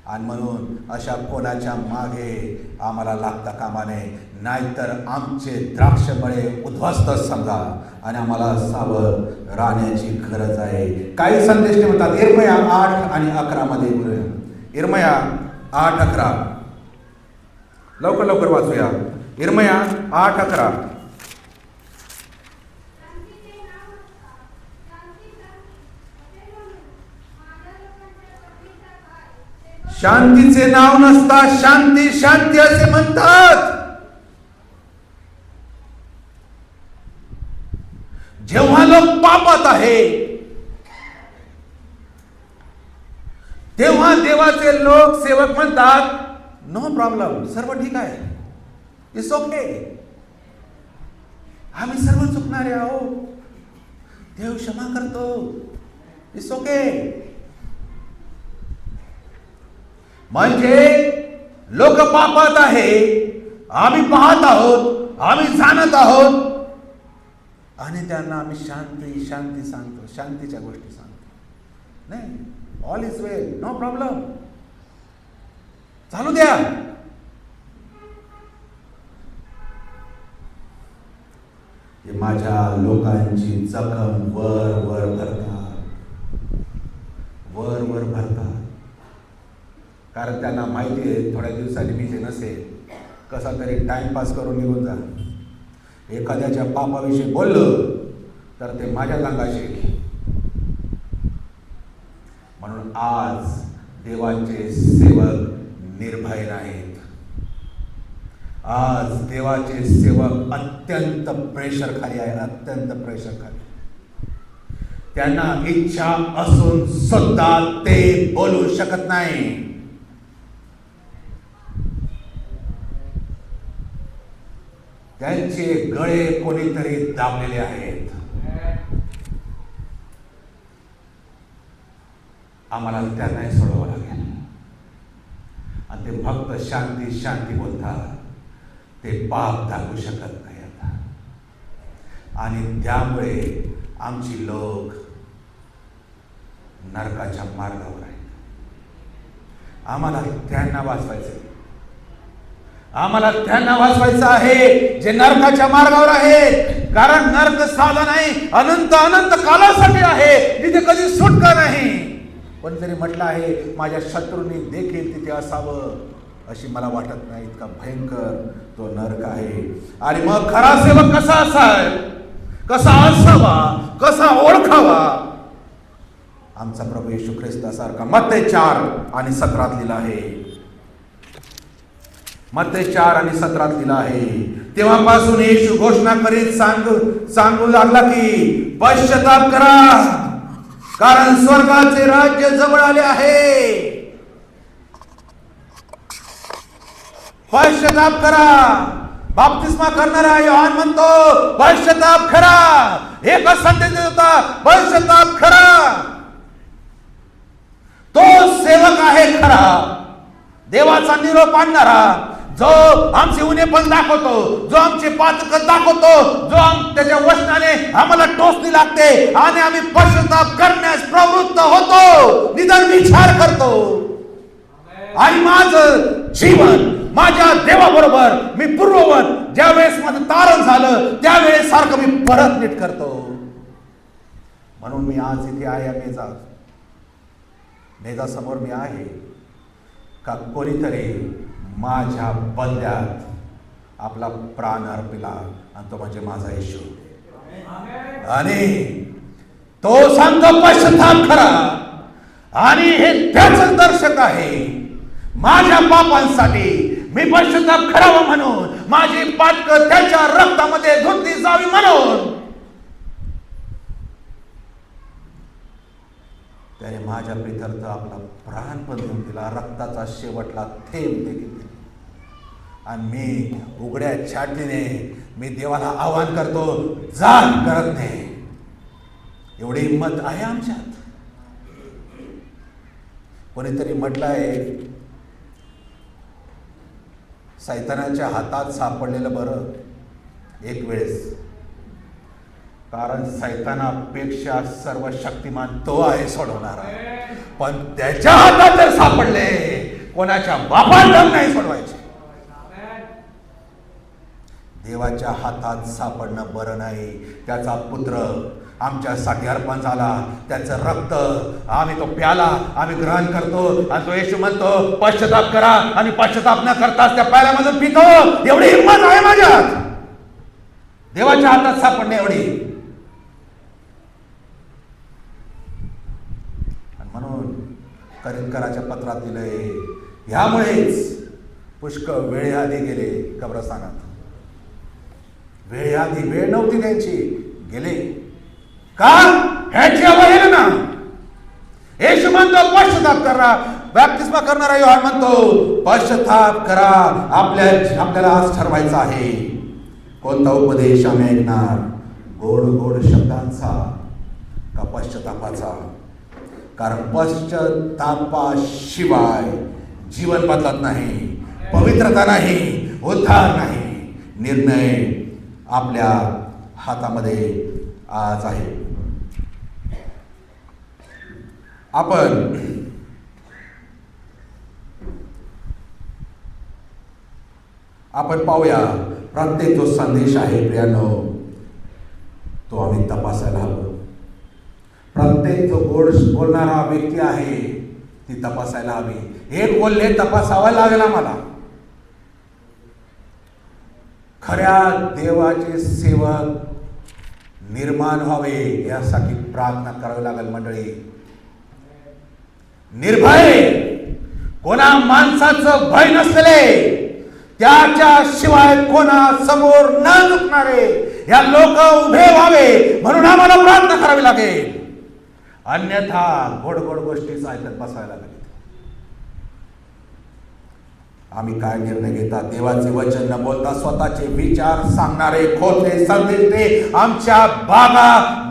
आणि म्हणून अशा कोणाच्या मागे आम्हाला लागता कामा नये, नाहीतर आमचे द्राक्षमळे उद्ध्वस्त समजा आणि आम्हाला सावध राहण्याची गरज आहे. काही संदेश म्हणतात इर्मया 8 आणि 11 मध्ये. इर्मया 8:11 लवकर लवकर वाचूया. इर्मया 8:11. शांतीचे नाव नसता शांती शांती असे म्हणतात. जेव्हा लोक पापात आहे तेव्हा देवाचे लोक सेवक म्हणतात, नो प्रॉब्लेम, सर्व ठीक आहे, इट्स ओके, आम्ही सर्व चुकणारे आहोत, देव क्षमा करतो, इट्स ओके. म्हणजे लोक पापात आहे, आम्ही पाहत आहोत, आम्ही जाणत आहोत आणि त्यांना आम्ही शांती शांती सांगतो, शांतीच्या गोष्टी सांगतो. नाही, all is well, no problem, चालू द्या. हे माझ्या लोकांची जखम वर वर भरतात, वर वर भरतात. कारण त्यांना माहिती आहे थोड्या दिवसांनी मी जे नसेल, कसा तरी टाइमपास करून निघून जा. एखाद्याच्या पापाविषयी बोललं तर ते माझ्या अंगाशी येईल. म्हणून आज देवाचे सेवक निर्भय नाहीत. आज देवाचे सेवक अत्यंत प्रेशर खाली आहे, अत्यंत प्रेशर खाली. त्यांना इच्छा असून सुद्धा ते बोलू शकत नाही. त्यांचे गळे कोणीतरी दाबलेले आहेत. आम्हाला त्यांनाही सोडवावं लागेल. आणि ते फक्त शांती शांती बोलतात, ते पाप दाखवू शकत नाही आता. आणि त्यामुळे आमची लोक नरकाच्या मार्गावर आहेत. आम्हाला त्यांना वाचवायचं, आम्हाला त्यांना वाचवायचं आहे जे नरकाच्या मार्गावर आहेत. कारण नरक साधा नाही, अनंत अनंत कालासाठी आहे, तिथे कधी सुटका नाही. कोणीतरी म्हटलं आहे, माझ्या शत्रूंनी देखील तिथे असावं, अशी मला वाटत नाही. इतका भयंकर तो नरक आहे. आणि मग खरा सेवक कसा असाल, कसा असावा, कसा ओळखावा? आमचा प्रभू येशू ख्रिस्तासारखा. मत्ते 4:17 लिहिलं आहे. मत्ते 4:17 लिहिलं आहे. तेव्हापासून येशू घोषणा करीत सांगू लागला की पश्चाताप करा, कारण स्वर्गाचे राज्य जवळ आले आहे. पश्चाताप करा. बाप्तिस्मा करणारा योहान म्हणतो पश्चाताप करा. एकच संदेश देत होता, पश्चाताप करा. तो सेवक आहे खरा, देवाचा निरोप आणणारा, जो आमचे उणेपण दाखवतो, जो आमचे पातक दाखवतो, जो त्याच्या वचनाने आम्हाला टोचणी लागते आणि आम्ही पश्चाताप करण्यास प्रवृत्त होतो, निदान विचार करतो. आणि माझं जीवन माझ्या देवाबरोबर मी पूर्ववत ज्यावेळेस माझं तारण झालं त्यावेळेस सारखं मी परत नीट करतो. म्हणून मी आज इथे आहे. मेजा समोर मी आहे का कोणीतरी माझ्या बंद्यात आपला प्राण अर्पिला, आणि तो म्हणजे माझा येशू. आणि तो सांगतो पश्चाताप करा. आणि हे त्याच दर्शक आहे. माझ्या पापांसाठी मी पश्चाताप करावा म्हणून, माझी पातक त्याच्या रक्तामध्ये धुतली जावी म्हणून त्याने माझ्या प्रित्यर्थ आपला प्राण पण देऊन दिला, रक्ताचा शेवटला थेंब देखील दिला. आणि मी उघड्या छातीने मी देवाला आवाहन करतो, जाण करत नाही. एवढी हिंमत आहे आमच्यात. कोणीतरी म्हटलं आहे, सैतानाच्या हातात सापडलेलं बरं एक वेळेस. कारण सैतानापेक्षा सर्व शक्तिमान तो आहे सोडवणारा. पण त्याच्या हातात जर सापडले, कोणाच्या बापात दम नाही सोडवायचे. देवाच्या हातात सापडणं बरं नाही. त्याचा पुत्र आमच्यासाठी अर्पण झाला, त्याचं रक्त आम्ही तो प्याला, आम्ही ग्रहण करतो. आणि तो येशू म्हणतो पश्चाताप करा, आणि पश्चाताप न करताच त्या प्याल्यामधून पितो. एवढी हिंमत आहे माझ्यात, देवाच्या हातात सापडणे एवढी. आणि म्हणून करिंदकराच्या पत्रात दिलंय, ह्यामुळेच पुष्कळ वेळेआधी गेले कब्रस्तानात. वेळेआधी, वेळ नव्हती त्यांची, गेले. का? ह्याची अवहेलना. येशू म्हणतो पश्चाताप करा. बॅप्तिस्मा करणारा योहान म्हणतो पश्चाताप करा. आपल्याला आज ठरवायचं आहे कोणता उपदेश आम्ही ऐकणार, गोड गोड शब्दांचा का पश्चातापाचा. कारण पश्चातापाशिवाय जीवन बदलत नाही, पवित्रता नाही, उद्धार नाही. निर्णय आपल्या हातामध्ये आज आहे. आपण पाहूया प्रत्येक जो संदेश आहे प्रियानो तो आम्ही तपासायला हवं. प्रत्येक जो गोड बोलणारा व्यक्ती आहे ती तपासायला हवी. एक बोलले तपासावं लागेल आम्हाला. खऱ्या देवाचे सेवक निर्माण व्हावे यासाठी प्रार्थना करावी लागेल मंडळी. निर्भय, कोणा माणसाचं भय नसलेले, त्याच्याशिवाय कोणा समोर न झुकणारे या लोक उभे व्हावे म्हणून आम्हाला प्रार्थना करावी लागेल. अन्यथा गोड गोड गोष्टीच ऐकत बसायला लागेल. आम्ही काय निर्णय घेतात? देवाचे वचन न बोलता स्वतःचे विचार सांगणारे खोटे संदेश ते आमच्या बागा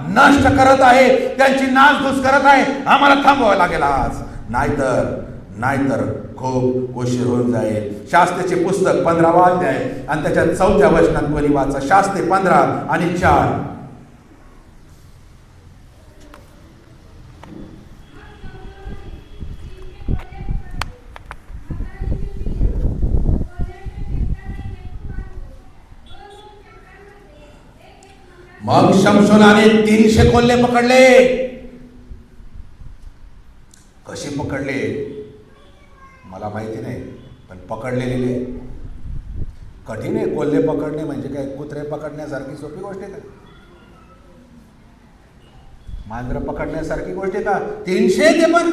नष्ट करत आहे, त्यांची नासधूस करत आहे. आम्हाला थांबवावं लागेल आज, नाहीतर खूप उशीर होऊन जाईल. शास्त्रीचे पुस्तक 15वा अध्याय आणि त्याच्यात 4थ्या वचनात कोणी वाचा. शास्त्री 15 आणि 4. मग शमशोनाने 300 कोल्हे पकडले. कसे पकडले मला माहिती नाही, पण पकडलेले. कठीण आहे कोल्हे पकडणे म्हणजे काय कुत्रे पकडण्यासारखी सोपी गोष्ट आहे का? मांजर पकडण्यासारखी गोष्ट आहे का? 300 ते पण,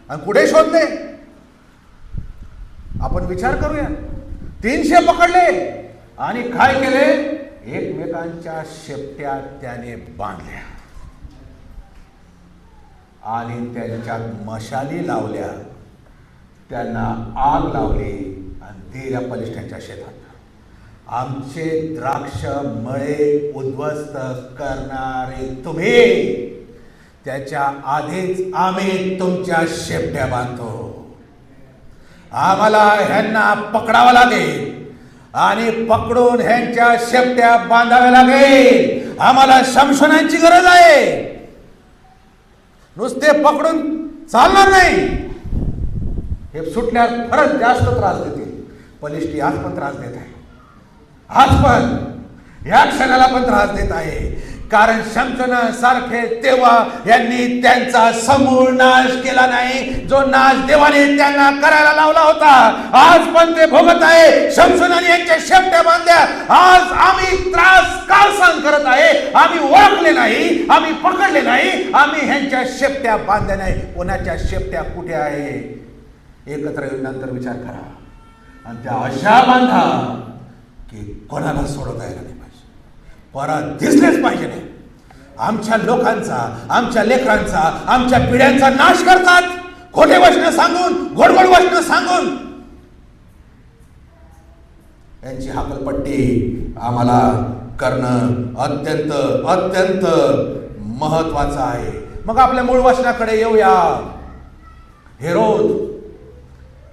आणि कुठे शोधले? आपण विचार करूया. 300 पकडले आणि काय केले? एकमेकांच्या शेपट्या त्याने बांधल्या आणि त्यांच्यात मशाली लावल्या, त्यांना आग लावली आणि दिल्या बलिष्ठांच्या शेतात. आमचे द्राक्ष मळे उद्ध्वस्त करणारे तुम्ही, त्याच्या आधीच आम्ही तुमच्या शेपट्या बांधतो. आम्हाला ह्यांना पकडावं लागेल आणि पकडून ह्यांच्या शेपट्या बांधाव्या लागेल. आम्हाला शमशोनांची गरज आहे. नुसते पकडून चालणार नाही. हे सुटण्यास फारच जास्त त्रास देतील. बलिष्ठी आज पण त्रास देत आहे, आज पण या क्षणाला पण त्रास देत आहे. कारण शमशोनासारखे तेव्हा यांनी त्यांचा समूळ नाश केला नाही, जो नाश देवाने त्यांना करायला लावला होता. आज पण ते भोगत आहे. शमशोनाने यांच्या शेपट्या बांधल्या. आज आम्ही त्रास का सहन करत आहे? आम्ही ओळखले नाही, आम्ही पकडले नाही, आम्ही ह्यांच्या शेपट्या बांधल्या नाही. कोणाच्या शेपट्या कुठे आहे? एकत्र येऊन नंतर विचार करा आणि त्या अशा बांधा की कोणाला सोडता यायला नाही पाहिजे, परत दिसलेच पाहिजे नाही. आमच्या लोकांचा, आमच्या लेकरांचा, आमच्या पिढ्यांचा नाश करतात खोटे वचन सांगून, गोडगोड वचन सांगून. यांची हाकलपट्टी आम्हाला करणं अत्यंत अत्यंत महत्वाचं आहे. मग आपल्या मूळ वचनाकडे येऊया. हेरोद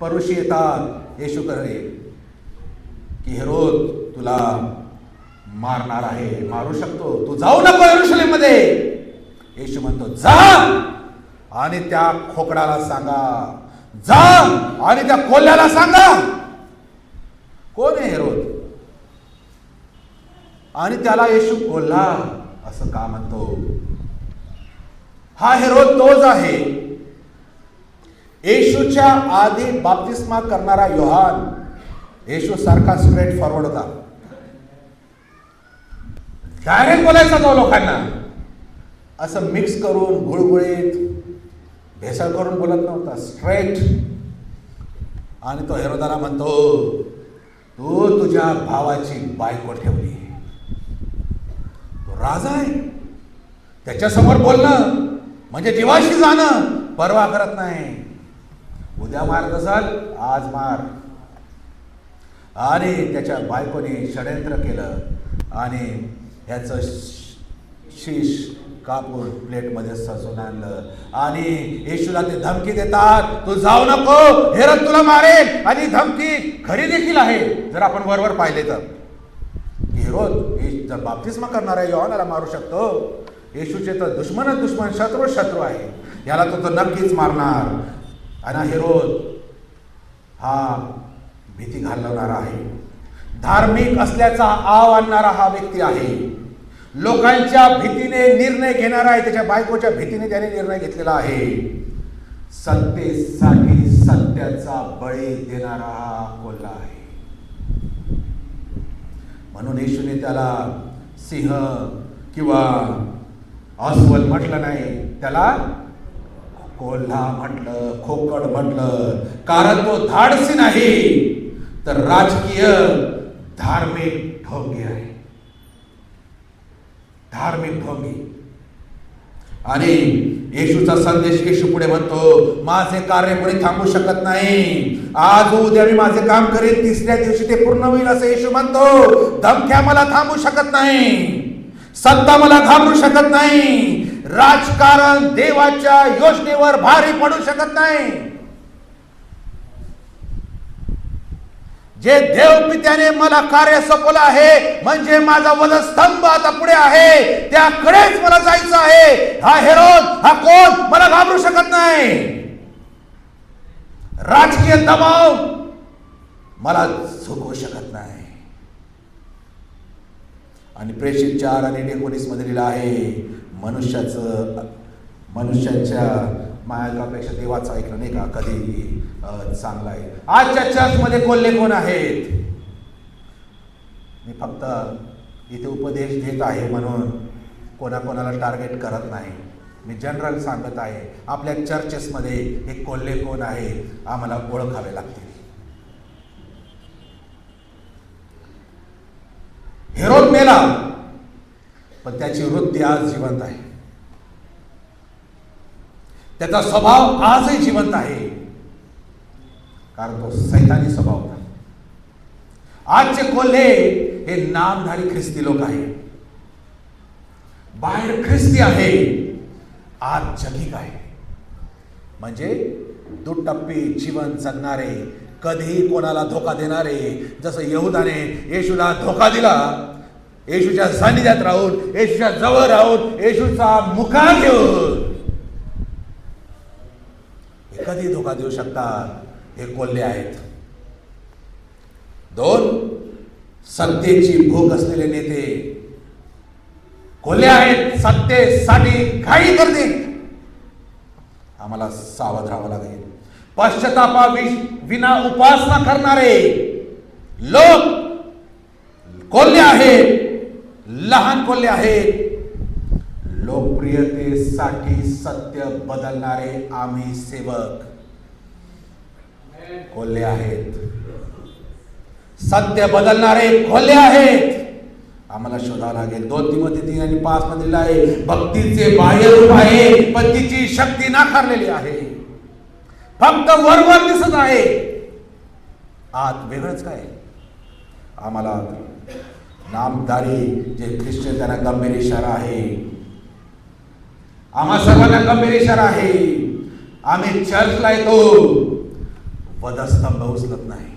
परुषी येतात येशूकडे की हेरोद तुला मारणार आहे, मारू शकतो, तू जाऊ नको यरूशलेममध्ये. येशू म्हणतो जा आणि त्या खोकडाला सांगा, जा आणि त्या कोल्ह्याला सांगा. कोण आहे हेरोद? आणि त्याला येशू कोल्हा असं का म्हणतो? हा हेरोद तोच आहे येशूच्या आधी बाप्तिस्मा करणारा योहान. येशू सारखा स्ट्रेट फॉरवर्ड होता. डायरेक्ट बोलायचा तो लोकांना, असं मिक्स करून गुळगुळीत भेसळ करून बोलत नव्हता, स्ट्रेट. आणि तो हेरोदाला म्हणतो तू तुझ्या भावाची बायको ठेवली. तो राजा आहे, त्याच्यासमोर बोलणं म्हणजे जीवाशी जाणं परवा करत नाही. उद्या मारत असाल आज मार. आणि त्याच्या बायकोने षडयंत्र केलं आणि ह्याचं शीश कापून प्लेटमध्ये सजून आणलं आणि येशूला ते धमकी देतात, तू जाऊ नको, हेरोद तुला मारेल. आणि धमकी खरी देखील आहे. जर आपण वरवर पाहिले तर हेरोद जर बाप्तिस्मा करणारा योहानाला मारू शकतो, येशूचे तर दुश्मनच दुश्मन, शत्रू आहे, याला तो नक्कीच मारणार. आणि हेरोद हा भीती घालवणारा आहे, धार्मिक असल्याचा आव आणणारा हा व्यक्ती आहे, लोकांच्या भीतीने निर्णय घेणारा आहे. त्याच्या बायकोच्या भीतीने त्याने निर्णय घेतलेला आहे. सत्तेसाठी सत्याचा बळी देणारा हा कोल्हा आहे. म्हणून येशूने त्याला सिंह किंवा अस्वल म्हटलं नाही, त्याला कोल्हा म्हटलं, खोकड म्हटलं. कारण तो धाडसी नाही तर राजकीय धार्मिक ढोंगी आहे, धार्मिक ढोंगी. आणि येशूचा संदेश येशू पुढे म्हणतो, माझे कार्य कोणी थांबू शकत नाही. आज उद्या मी माझे काम करेन, तिसऱ्या दिवशी ते पूर्ण होईल असं येशू म्हणतो. धमक्या मला थांबू शकत नाही, सत्ता मला घाबरू शकत नाही, राजकारण देवाच्या योजनेवर भारी पडू शकत नाही. जे देवपित्याने मला कार्य सोपवलं आहे, म्हणजे माझा वधस्तंभ आता पुढे आहे, त्याकडेच मला जायचं आहे. हा हेरोद, हा कोण मला घाबरू शकत नाही. राजकीय दबाव मला झुकवू शकत नाही. आणि प्रेषित 4 आणि 19 मध्ये लिहिलं आहे, मनुष्याच्या मायकापेक्षा देवाचं ऐकलं नाही का कधी चांगलं आहे. आजच्या चर्चमध्ये कोल्हे कोण आहेत? मी फक्त इथे उपदेश देत आहे म्हणून कोणाकोणाला टार्गेट करत नाही. मी जनरल सांगत आहे, आपल्या चर्चेसमध्ये हे कोल्हे कोण आहे आम्हाला ओळखावे लागतील. हेरोद मेला, पण त्याची वृत्ती आज जिवंत आहे, त्याचा स्वभाव आजही जिवंत आहे, कारण तो सैतानी स्वभाव होता. आजचे कोल्हे हे नामधारी ख्रिस्ती लोक आहे, बाहेर ख्रिस्ती आहे, आत जगिक आहे. म्हणजे दुटप्पी जीवन जगणारे, कधीही कोणाला धोका देणारे. जसं यहुदाने येशूला धोका दिला, येशूच्या सानिध्यात राहून, येशूच्या जवळ राहून, येशूचा मुका घेऊन. हे कधी धोका देऊ शकतात? हे कोल्हे आहेत. 2 सत्तेची भूक असलेले नेते कोल्हे आहेत. सत्तेसाठी घाई करतील. आम्हाला सावध राहावं लागेल. पश्चातापा विना उपासना करणारे लोक कोल्हे आहेत, लहान कोल्हे आहेत. लोकप्रियतेसाठी सत्य बदलणारे आम्ही सेवक कोल्हे आहेत. सत्य बदलणारे कोल्हे आहेत. आम्हाला शोधावं लागेल. 2 तिमोथी 3 आणि 5 मध्ये आहे, भक्तीचे बाह्य रूप आहे पण तिची शक्ती नाकारलेली आहे. फक्त वरवर दिसत आहे, आत वेगळंच काय. आम्हाला नामधारी जे ख्रिश्चन त्यांना गंभीर इशारा आहे. आम्हा सर्वांना गंभीर इशारा आहे. आम्ही चर्चला येतो, वधस्तंभ उचलत नाही.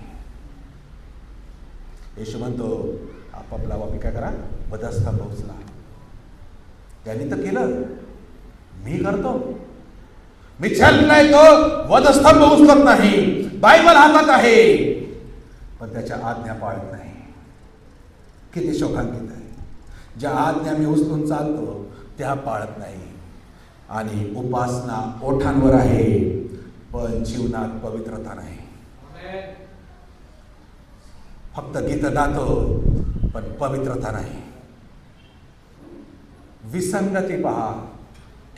येशू म्हणतो, आपापला वापी काय करा, वधस्तंभ उचला. त्यांनी तर केलं, मी करतो. मी चर्चला येतो, वधस्तंभ उचलत नाही. बायबल हातात आहे, पण त्याच्या आज्ञा पाळत नाही. किती शोकांकित आहे. ज्या आज्ञा मी उचलून चालतो त्या पाळत नाही. आणि उपासना ओठांवर आहे पण जीवनात पवित्रता नाही. फक्त गीत गातो पण पवित्रता नाही. विसंगती पहा.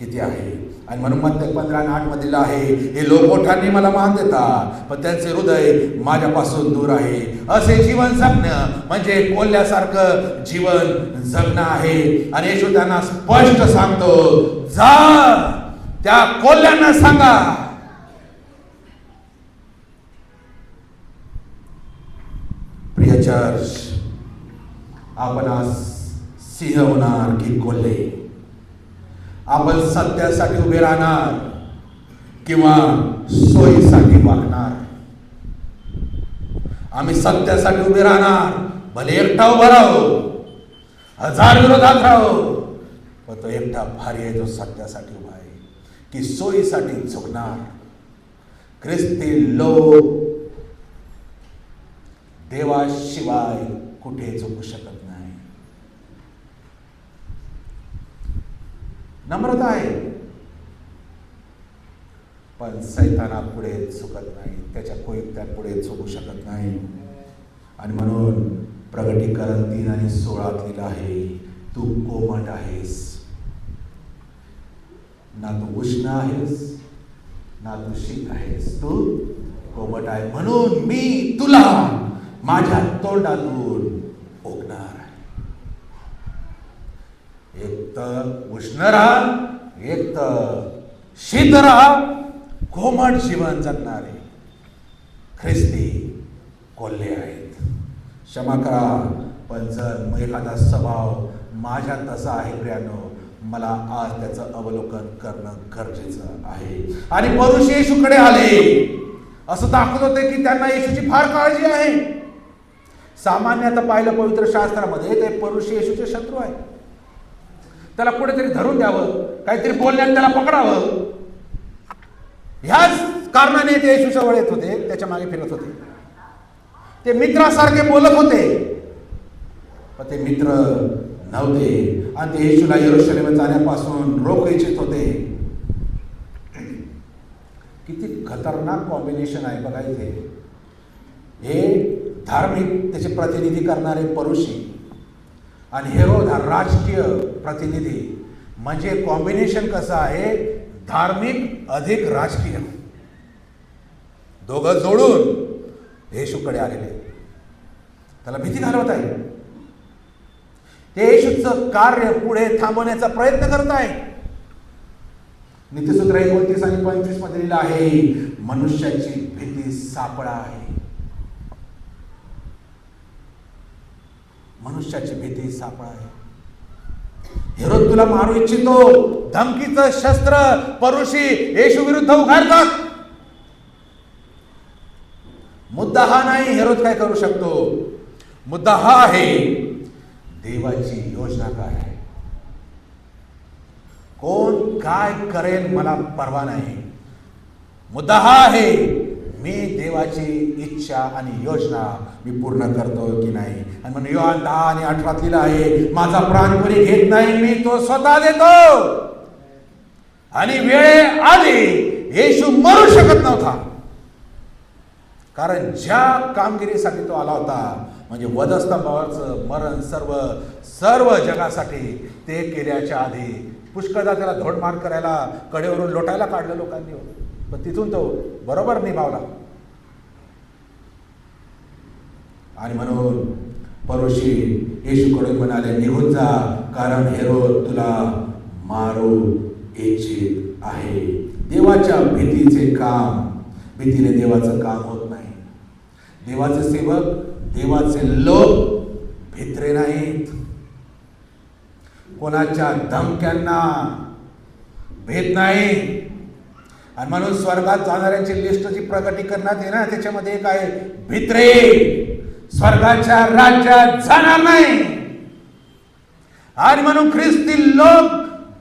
किती आहे. आणि म्हणून मग 15:8 मधील आहे, हे लोक मोठ्यांनी मला मान देतात पण त्यांचे हृदय माझ्यापासून दूर आहे. असे जीवन जगणं म्हणजे कोल्ह्यासारखं जीवन जगणं आहे. आणि येशू त्यांना स्पष्ट सांगतो, जा त्या कोल्ह्यांना सांगा. प्रिय चर्च, आपण आज सिंह होणार की कोल्हे? आपण सत्यासाठी उभे राहणार किंवा सोयीसाठी वागणार? आम्ही सत्यासाठी उभे राहणार, भले एकटा उभा राहो, 1000 विरोधात राहो, पण तो एकटा भारी आहे जो सत्यासाठी उभा आहे. की सोयीसाठी झुकणार? ख्रिस्ती लोक देवाशिवाय कुठे झुकू शकत नाही. नम्रता आहे पण सैताना पुढे झुकत नाही, त्याच्या कुयुक्त्यांपुढे झुकू शकत नाही. आणि म्हणून प्रगटीकरण 3 आणि 16 लिहिलं आहे, तू कोमट आहेस, ना तू उष्ण आहेस ना तू शीत आहेस, तू कोमट आहे, म्हणून मी तुला माझ्या तोंडातून ओकणार. एक तर उष्ण राहा, एक तर शीत राहा, कोमट जीवन जगणारे ख्रिस्ती कोल्हे आहेत. क्षमा करा, पण जर एखादा स्वभाव माझ्या तसा आहे प्रियानो, मला आज त्याचं अवलोकन करणं गरजेचं आहे. आणि पौरुष येशूकडे आले, असं दाखवत होते की त्यांना येशूची फार काळजी आहे. सामान्यतः पाहिलं पवित्र शास्त्रामध्ये ते पौरुष येशूचे शत्रू आहे. त्याला कुठेतरी धरून द्यावं, काहीतरी बोलण्यात त्याला पकडावं, ह्याच कारणाने ते येशूच्या जवळ येत होते, त्याच्या मागे फिरत होते. ते मित्रासारखे बोलत होते पण ते मित्र नव्हते. आणि ते येशूला यरूशलेम जाण्यापासून रोखू इच्छित होते. किती खतरनाक कॉम्बिनेशन आहे बघा इथे. हे धार्मिक त्याचे प्रतिनिधी करणारे परुषी आणि हेरोद हा राजकीय प्रतिनिधी, म्हणजे कॉम्बिनेशन कसं आहे, धार्मिक अधिक राजकीय, दोघं जोडून येशूकडे आलेले. त्याला भीती घालवत आहे. ते येशूचं कार्य पुढे थांबवण्याचा प्रयत्न करत आहे. नीतिसूत्र 29 आणि 25 मध्ये लिहिलं आहे, मनुष्याची भीती सापळा आहे. मनुष्याची भीती सापळा आहे. हेरोद तुला मारू इच्छितो, धमकीचं शस्त्र परुषी येशू विरुद्ध उघडतात. मुद्दा हा नाही हेरोद काय करू शकतो, मुद्दा हा आहे देवाची योजना काय आहे. कोण काय करेल मला परवा नाही, मुद्दा हा आहे मी देवाची इच्छा आणि योजना मी पूर्ण करतो की नाही. आणि म्हणून योहान 10 आणि 18 लिहिलं आहे, माझा प्राण कोणी घेत नाही, मी तो स्वतः देतो. आणि वेळ आली, येशू मरू शकत नव्हता, कारण ज्या कामगिरीसाठी तो आला होता, म्हणजे वधस्तंभावरचं मरण सर्व जगासाठी, ते केल्याच्या आधी पुष्कळदा त्याला धोडमार करायला, कडेवरून लोटायला काढलं लोकांनी, पण तिथून तो बरोबर निभावला. आणि म्हणून परुषी येशूकडून म्हणाले, निघून जा, कारण हेरोद तुला मारू इच्छित आहे. देवाच्या भीतीचे काम, भीतीने देवाचं काम होत नाही. देवाचे सेवक, देवाचे लोक भित्रे नाहीत. कोणाच्या धमक्यांना भेद नाही. आणि म्हणून स्वर्गात जाणाऱ्यांची लिस्ट जी प्रकटीकरणात आहे ना, त्याच्यामध्ये काय, भित्रे स्वर्गाच्या राज्यात जाणार नाही. आणि म्हणून ख्रिस्ती लोक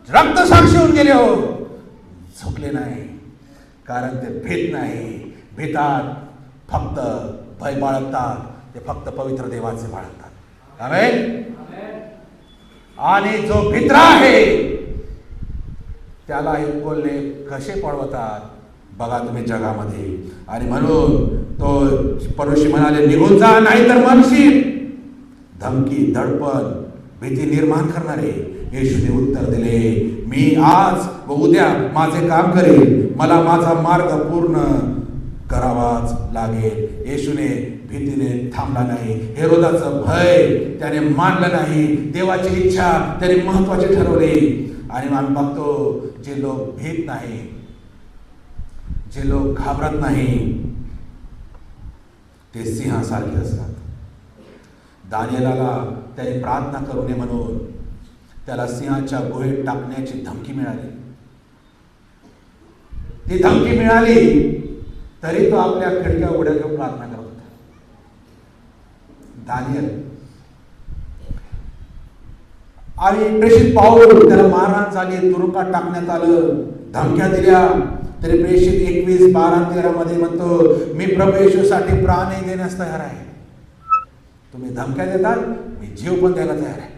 रक्तसाक्षी होऊन गेले, हो झुकले नाही, कारण ते भीत नाही. भीतात फक्त भय बाळगतात, ते फक्त पवित्र देवाचे बाळगतात. आमेन. आणि जो भित्र आहे त्याला हे कोल्हे कसे पळवतात बघा तुम्ही जगामध्ये. आणि म्हणून तो परुषी म्हणाले, निघून जा, नाहीतर मरशील. धमकी, दडपण, भीती निर्माण करणारे येशूने उत्तर दिले, मी आज व उद्या माझे काम करेल, मला माझा मार्ग पूर्ण करावाच लागेल. येशूने भीतीने थांबला नाही. हेरोदाचं भय त्याने मानलं नाही. देवाची इच्छा त्याने महत्वाची ठरवली. आणि आम्ही बघतो, जे लोक भीत नाही, जे लोक घाबरत नाही, ते सिंहासारखे असतात. दानिएलाला त्याने प्रार्थना करू नये म्हणून त्याला सिंहाच्या गुहेत टाकण्याची धमकी मिळाली. ती धमकी मिळाली तरी तो आपल्या खिडक्या उघड्या घेऊन प्रार्थना करत होता. दानिएल आणि प्रेषित पाऊल त्याला मारहाण झाली, तुरुंगात टाकण्यात आलं, धमक्या दिल्या. तरी प्रेषित 21:12-13 मध्ये म्हणतो, मी प्रभू येशूसाठी प्राणही देण्यास तयार आहे. तुम्ही धमक्या देतात, मी जीव पण द्यायला तयार आहे.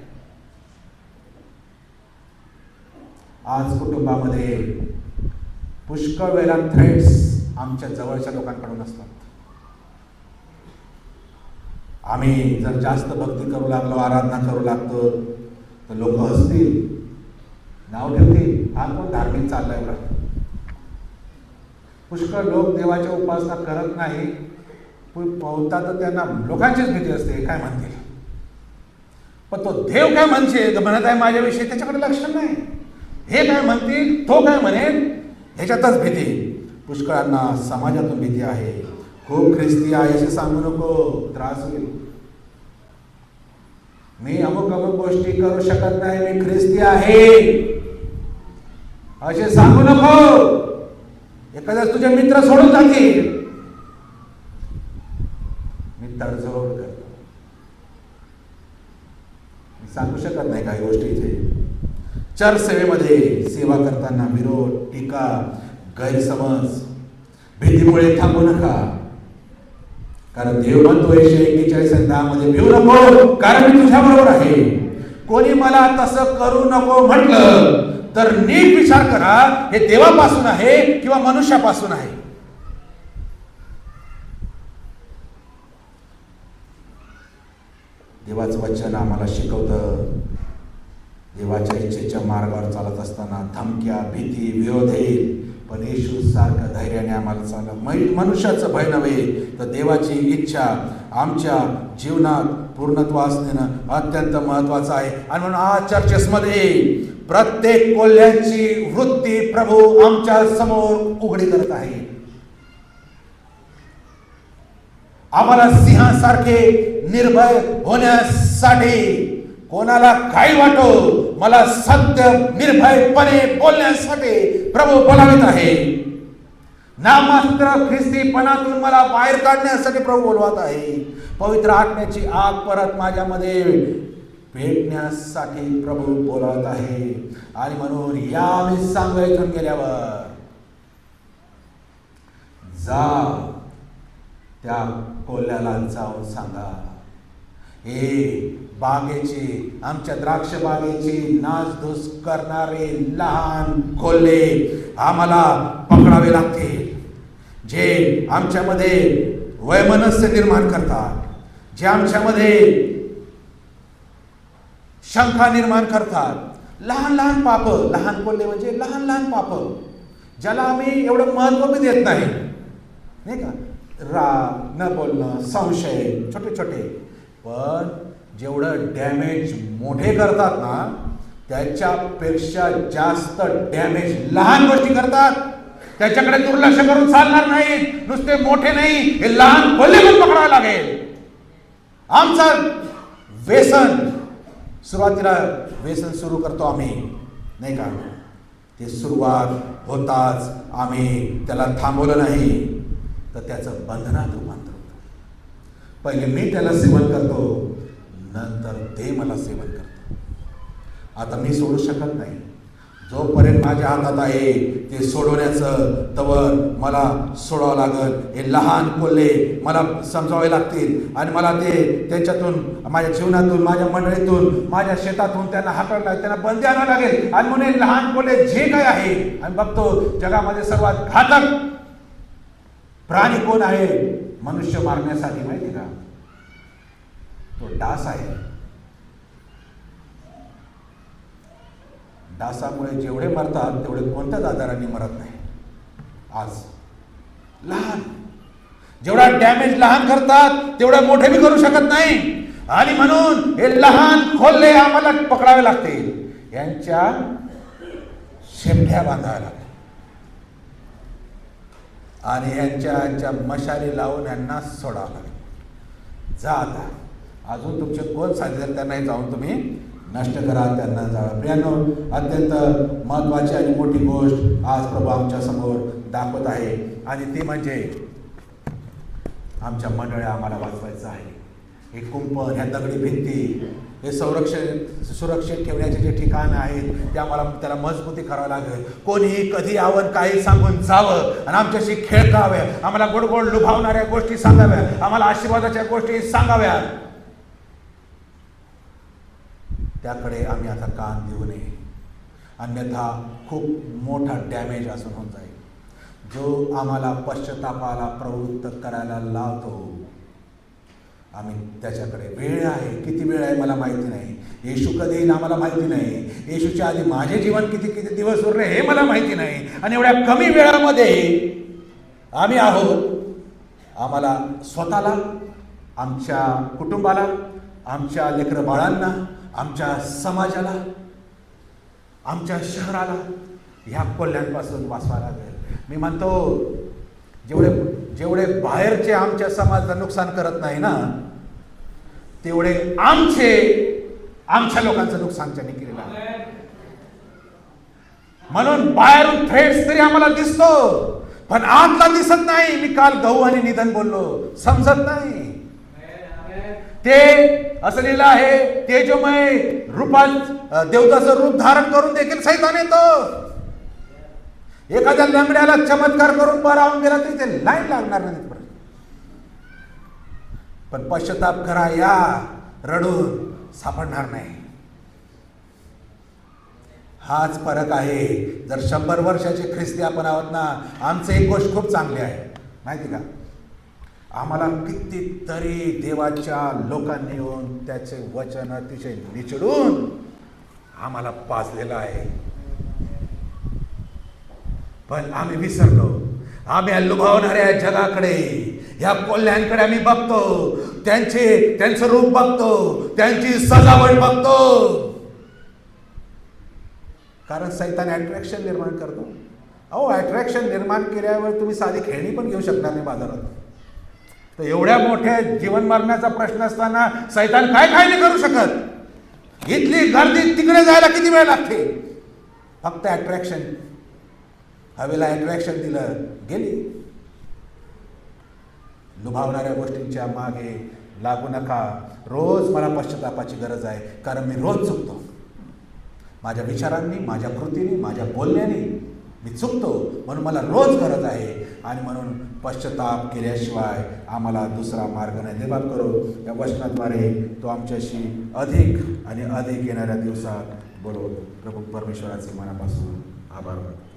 आज कुटुंबामध्ये पुष्कळ वेळा थ्रेट्स आमच्या जवळच्या लोकांकडून असतात. आम्ही जर जास्त भक्ती करू लागलो, आराधना करू लागतो, तर लोक हसतील, नाव ठेवतील, हा कोण धार्मिक चाललाय बघा. पुष्कळ लोक देवाच्या उपासना करत नाही, पोहतात तर त्यांना लोकांचीच भीती असते, काय म्हणतील. पण तो देव काय म्हणत आहे माझ्याविषयी, त्याच्याकडे लक्ष नाही. हे काय म्हणतील, तो काय म्हणेल, ह्याच्यातच भीती. पुष्कळांना समाजातून भीती आहे. खूप ख्रिस्ती आहे असे सांगू नको, त्रास होईल. मी अमुक अमुक गोष्टी करू शकत नाही, मी ख्रिस्ती आहे असे सांगू नको. एखाद्या तुझे मित्र सोडून जातील. मी तडजोड करतो, मी सांगू शकत नाही काही गोष्टी. इथे चर्च सेवेमध्ये सेवा करताना विरोध, टीका, गैरसमज, भीतीमुळे थांबू नका. कारण देव म्हणतो 41:10 मध्ये, भिवू नको, कारण मी तुझ्या बरोबर आहे. कोणी मला तसं करू नको म्हटलं तर नीट विचार करा, हे देवापासून आहे किंवा मनुष्यापासून आहे. देवाचं वचन आम्हाला शिकवतं, देवाच्या इच्छेच्या मार्गावर चालत असताना धमक्या, भीती, विरोध येईल, पण येशू सारखं धैर्याने आम्हाला चालत. मनुष्याचं भय नव्हे, तर देवाची इच्छा आमच्या जीवनात पूर्णत्वास नेणं अत्यंत महत्वाचं आहे. आणि म्हणून आज चर्चेसमध्ये प्रत्येक कोल्ह्याची वृत्ती प्रभू आमच्या समोर उघडी करत आहे. आम्हाला सिंहासारखे निर्भय होण्यासाठी, कोणाला काही वाटो, मला सत्य निर्भयपणे बोलण्यासाठी प्रभू बोलावित आहे. नाममात्र ख्रिस्तीपणातून मला बाहेर काढण्यासाठी प्रभू बोलवत आहे. पवित्र आत्म्याची आग परत माझ्यामध्ये भेटण्यासाठी प्रभू बोलवत आहे. आणि म्हणून या मी सांगू इथून गेल्यावर, जा त्या कोल्ह्याला जाऊन सांगा, हे बागेची, आमच्या द्राक्ष बागेची नासधूस करणारे लहान कोल्हे आम्हाला पकडावे लागतील. जे आमच्यामध्ये वैमनस्य निर्माण करतात, जे आमच्यामध्ये शंका निर्माण करतात, लहान लहान पाप, लहान कोल्हे म्हणजे लहान लहान पाप, ज्याला आम्ही एवढं महत्व बी देत नाही का. राग, न बोलणं, संशय, छोटे छोटे, पण जेवढं डॅमेज मोठे करतात ना, त्याच्यापेक्षा जास्त डॅमेज लहान गोष्टी करतात. त्याच्याकडे दुर्लक्ष करून चालणार नाही. नुसते मोठे नाही, हे लहान कोल्हे पण पकडावे लागेल. आमचं व्यसन, सुरुवातीला व्यसन सुरू करतो आम्ही, नाही का, ते सुरुवात होताच आम्ही त्याला थांबवलं नाही तर त्याचं बंधनात रूपांतर होतं. पहिले मी त्याला सेवन करतो, नंतर ते मला सेवन करतो. आता मी सोडू शकत नाही. जोपर्यंत माझ्या हातात आहे ते सोडवण्याचं, तवर मला सोडावं लागल. हे लहान कोल्हे मला समजावे लागतील आणि मला ते त्यांच्यातून, माझ्या जीवनातून, माझ्या मंडळीतून, माझ्या शेतातून त्यांना हाताळलं लागेल, त्यांना बंदी आणावं लागेल. आणि म्हणून लहान कोल्हे जे काय आहे, आम्ही बघतो जगामध्ये सर्वात घातक प्राणी कोण आहे मनुष्य मारण्यासाठी, माहिती का, तो डास आहे. डासामुळे जेवढे मरतात तेवढे कोणत्याच आजारांनी मरत नाही. आज लहान जेवढा डॅमेज लहान करतात तेवढा मोठे बी करू शकत नाही. आणि म्हणून हे लहान खोल्ले आम्हाला पकडावे लागतील, यांच्या शेंढ्या बांधाव्या लागतील आणि यांच्या मशाली लावून यांना सोडावं लागेल. जा आता, अजून तुमचे कोण साधे त्यांनाही जाऊन तुम्ही नष्ट करा, त्यांना जावा. प्रियांनो, अत्यंत महत्त्वाची आणि मोठी गोष्ट आज प्रभू आमच्या समोर दाखवत आहे आणि ती म्हणजे आमच्या मंडळी आम्हाला वाचवायचं आहे. हे कुंपण, ह्या दगडी भिंती, हे सुरक्षित ठेवण्याचे जे ठिकाण आहेत ते आम्हाला त्याला मजबूती करावं लागेल. कोणीही कधी यावं काही सांगून जावं आणि आमच्याशी खेळकावे, आम्हाला गोड गोड लुभावणाऱ्या गोष्टी सांगाव्या, आम्हाला आशीर्वादाच्या गोष्टी सांगाव्या, त्याकडे आम्ही आता कान देऊ नये. अन्यथा खूप मोठा डॅमेज असून होऊन जाईल. जो आम्हाला पश्चातापाला प्रवृत्त करायला लावतो, आम्ही त्याच्याकडे, वेळ आहे, किती वेळ आहे मला माहिती नाही, येशू कधी येईल आम्हाला माहिती नाही, येशूच्या आधी माझे जीवन किती किती दिवस उरले हे मला माहिती नाही, आणि एवढ्या कमी वेळामध्ये आम्ही आहोत. आम्हाला स्वतःला, आमच्या कुटुंबाला, आमच्या लेकरं बाळांना, आमच्या समाजाला, आमच्या शहराला ह्या कोल्ह्यांपासून वाचवायला लागेल. मी म्हणतो, जेवढे बाहेरचे आमच्या समाजाचं नुकसान करत नाही ना, तेवढे आमच्या लोकांचं नुकसान त्यांनी केलेलं आहे. म्हणून बाहेरून थ्रेट्स तरी आम्हाला दिसतो, पण आतला दिसत नाही. मी काल गहू आणि निधन बोललो, समजत नाही. ते असं लिहिलं आहे, तेजोमय रूपात देवताचं रूप धारण करून देखील सैतान येतो. एखाद्या लंगड्याला चमत्कार करून बरावून गेला तरी ते लाईन लागणार नाही. पण पश्चाताप करा, या रडून सापडणार नाही. हाच फरक आहे. जर 100 वर्षाचे ख्रिस्ती आपण आहोत ना, आमचं एक गोष्ट खूप चांगली आहे माहिती का, आम्हाला कितीतरी देवाच्या लोकांनी येऊन त्याचे वचन अतिशय निचडून आम्हाला पाजलेलं आहे. पण आम्ही विसरलो. आम्ही लुभावणाऱ्या जगाकडे, ह्या कोल्ह्यांकडे आम्ही बघतो, त्यांचं रूप बघतो, त्यांची सजावट बघतो. कारण सैतान अट्रॅक्शन निर्माण करतो. अहो, अट्रॅक्शन निर्माण केल्यावर तुम्ही साधी खेळणी पण घेऊ शकणार नाही बाजारात. तर एवढ्या मोठ्या जीवन मरण्याचा प्रश्न असताना सैतान काय नाही करू शकत. इथली गर्दी तिकडे जायला किती वेळ लागते. फक्त अट्रॅक्शन, हवेला अट्रॅक्शन दिलं, गेली. लुभावणाऱ्या गोष्टींच्या मागे लागू नका. रोज मला पश्चातापाची गरज आहे, कारण मी रोज चुकतो. माझ्या विचारांनी, माझ्या कृतीने, माझ्या बोलण्याने मी चुकतो. म्हणून मला रोज गरज आहे. आणि म्हणून पश्चाताप केल्याशिवाय आम्हाला दुसरा मार्ग नाही. देवात करो, या वचनाद्वारे तो आमच्याशी अधिक आणि अधिक येणाऱ्या दिवसात बोलवतो. प्रभू परमेश्वराचे मनापासून आभार मानतो.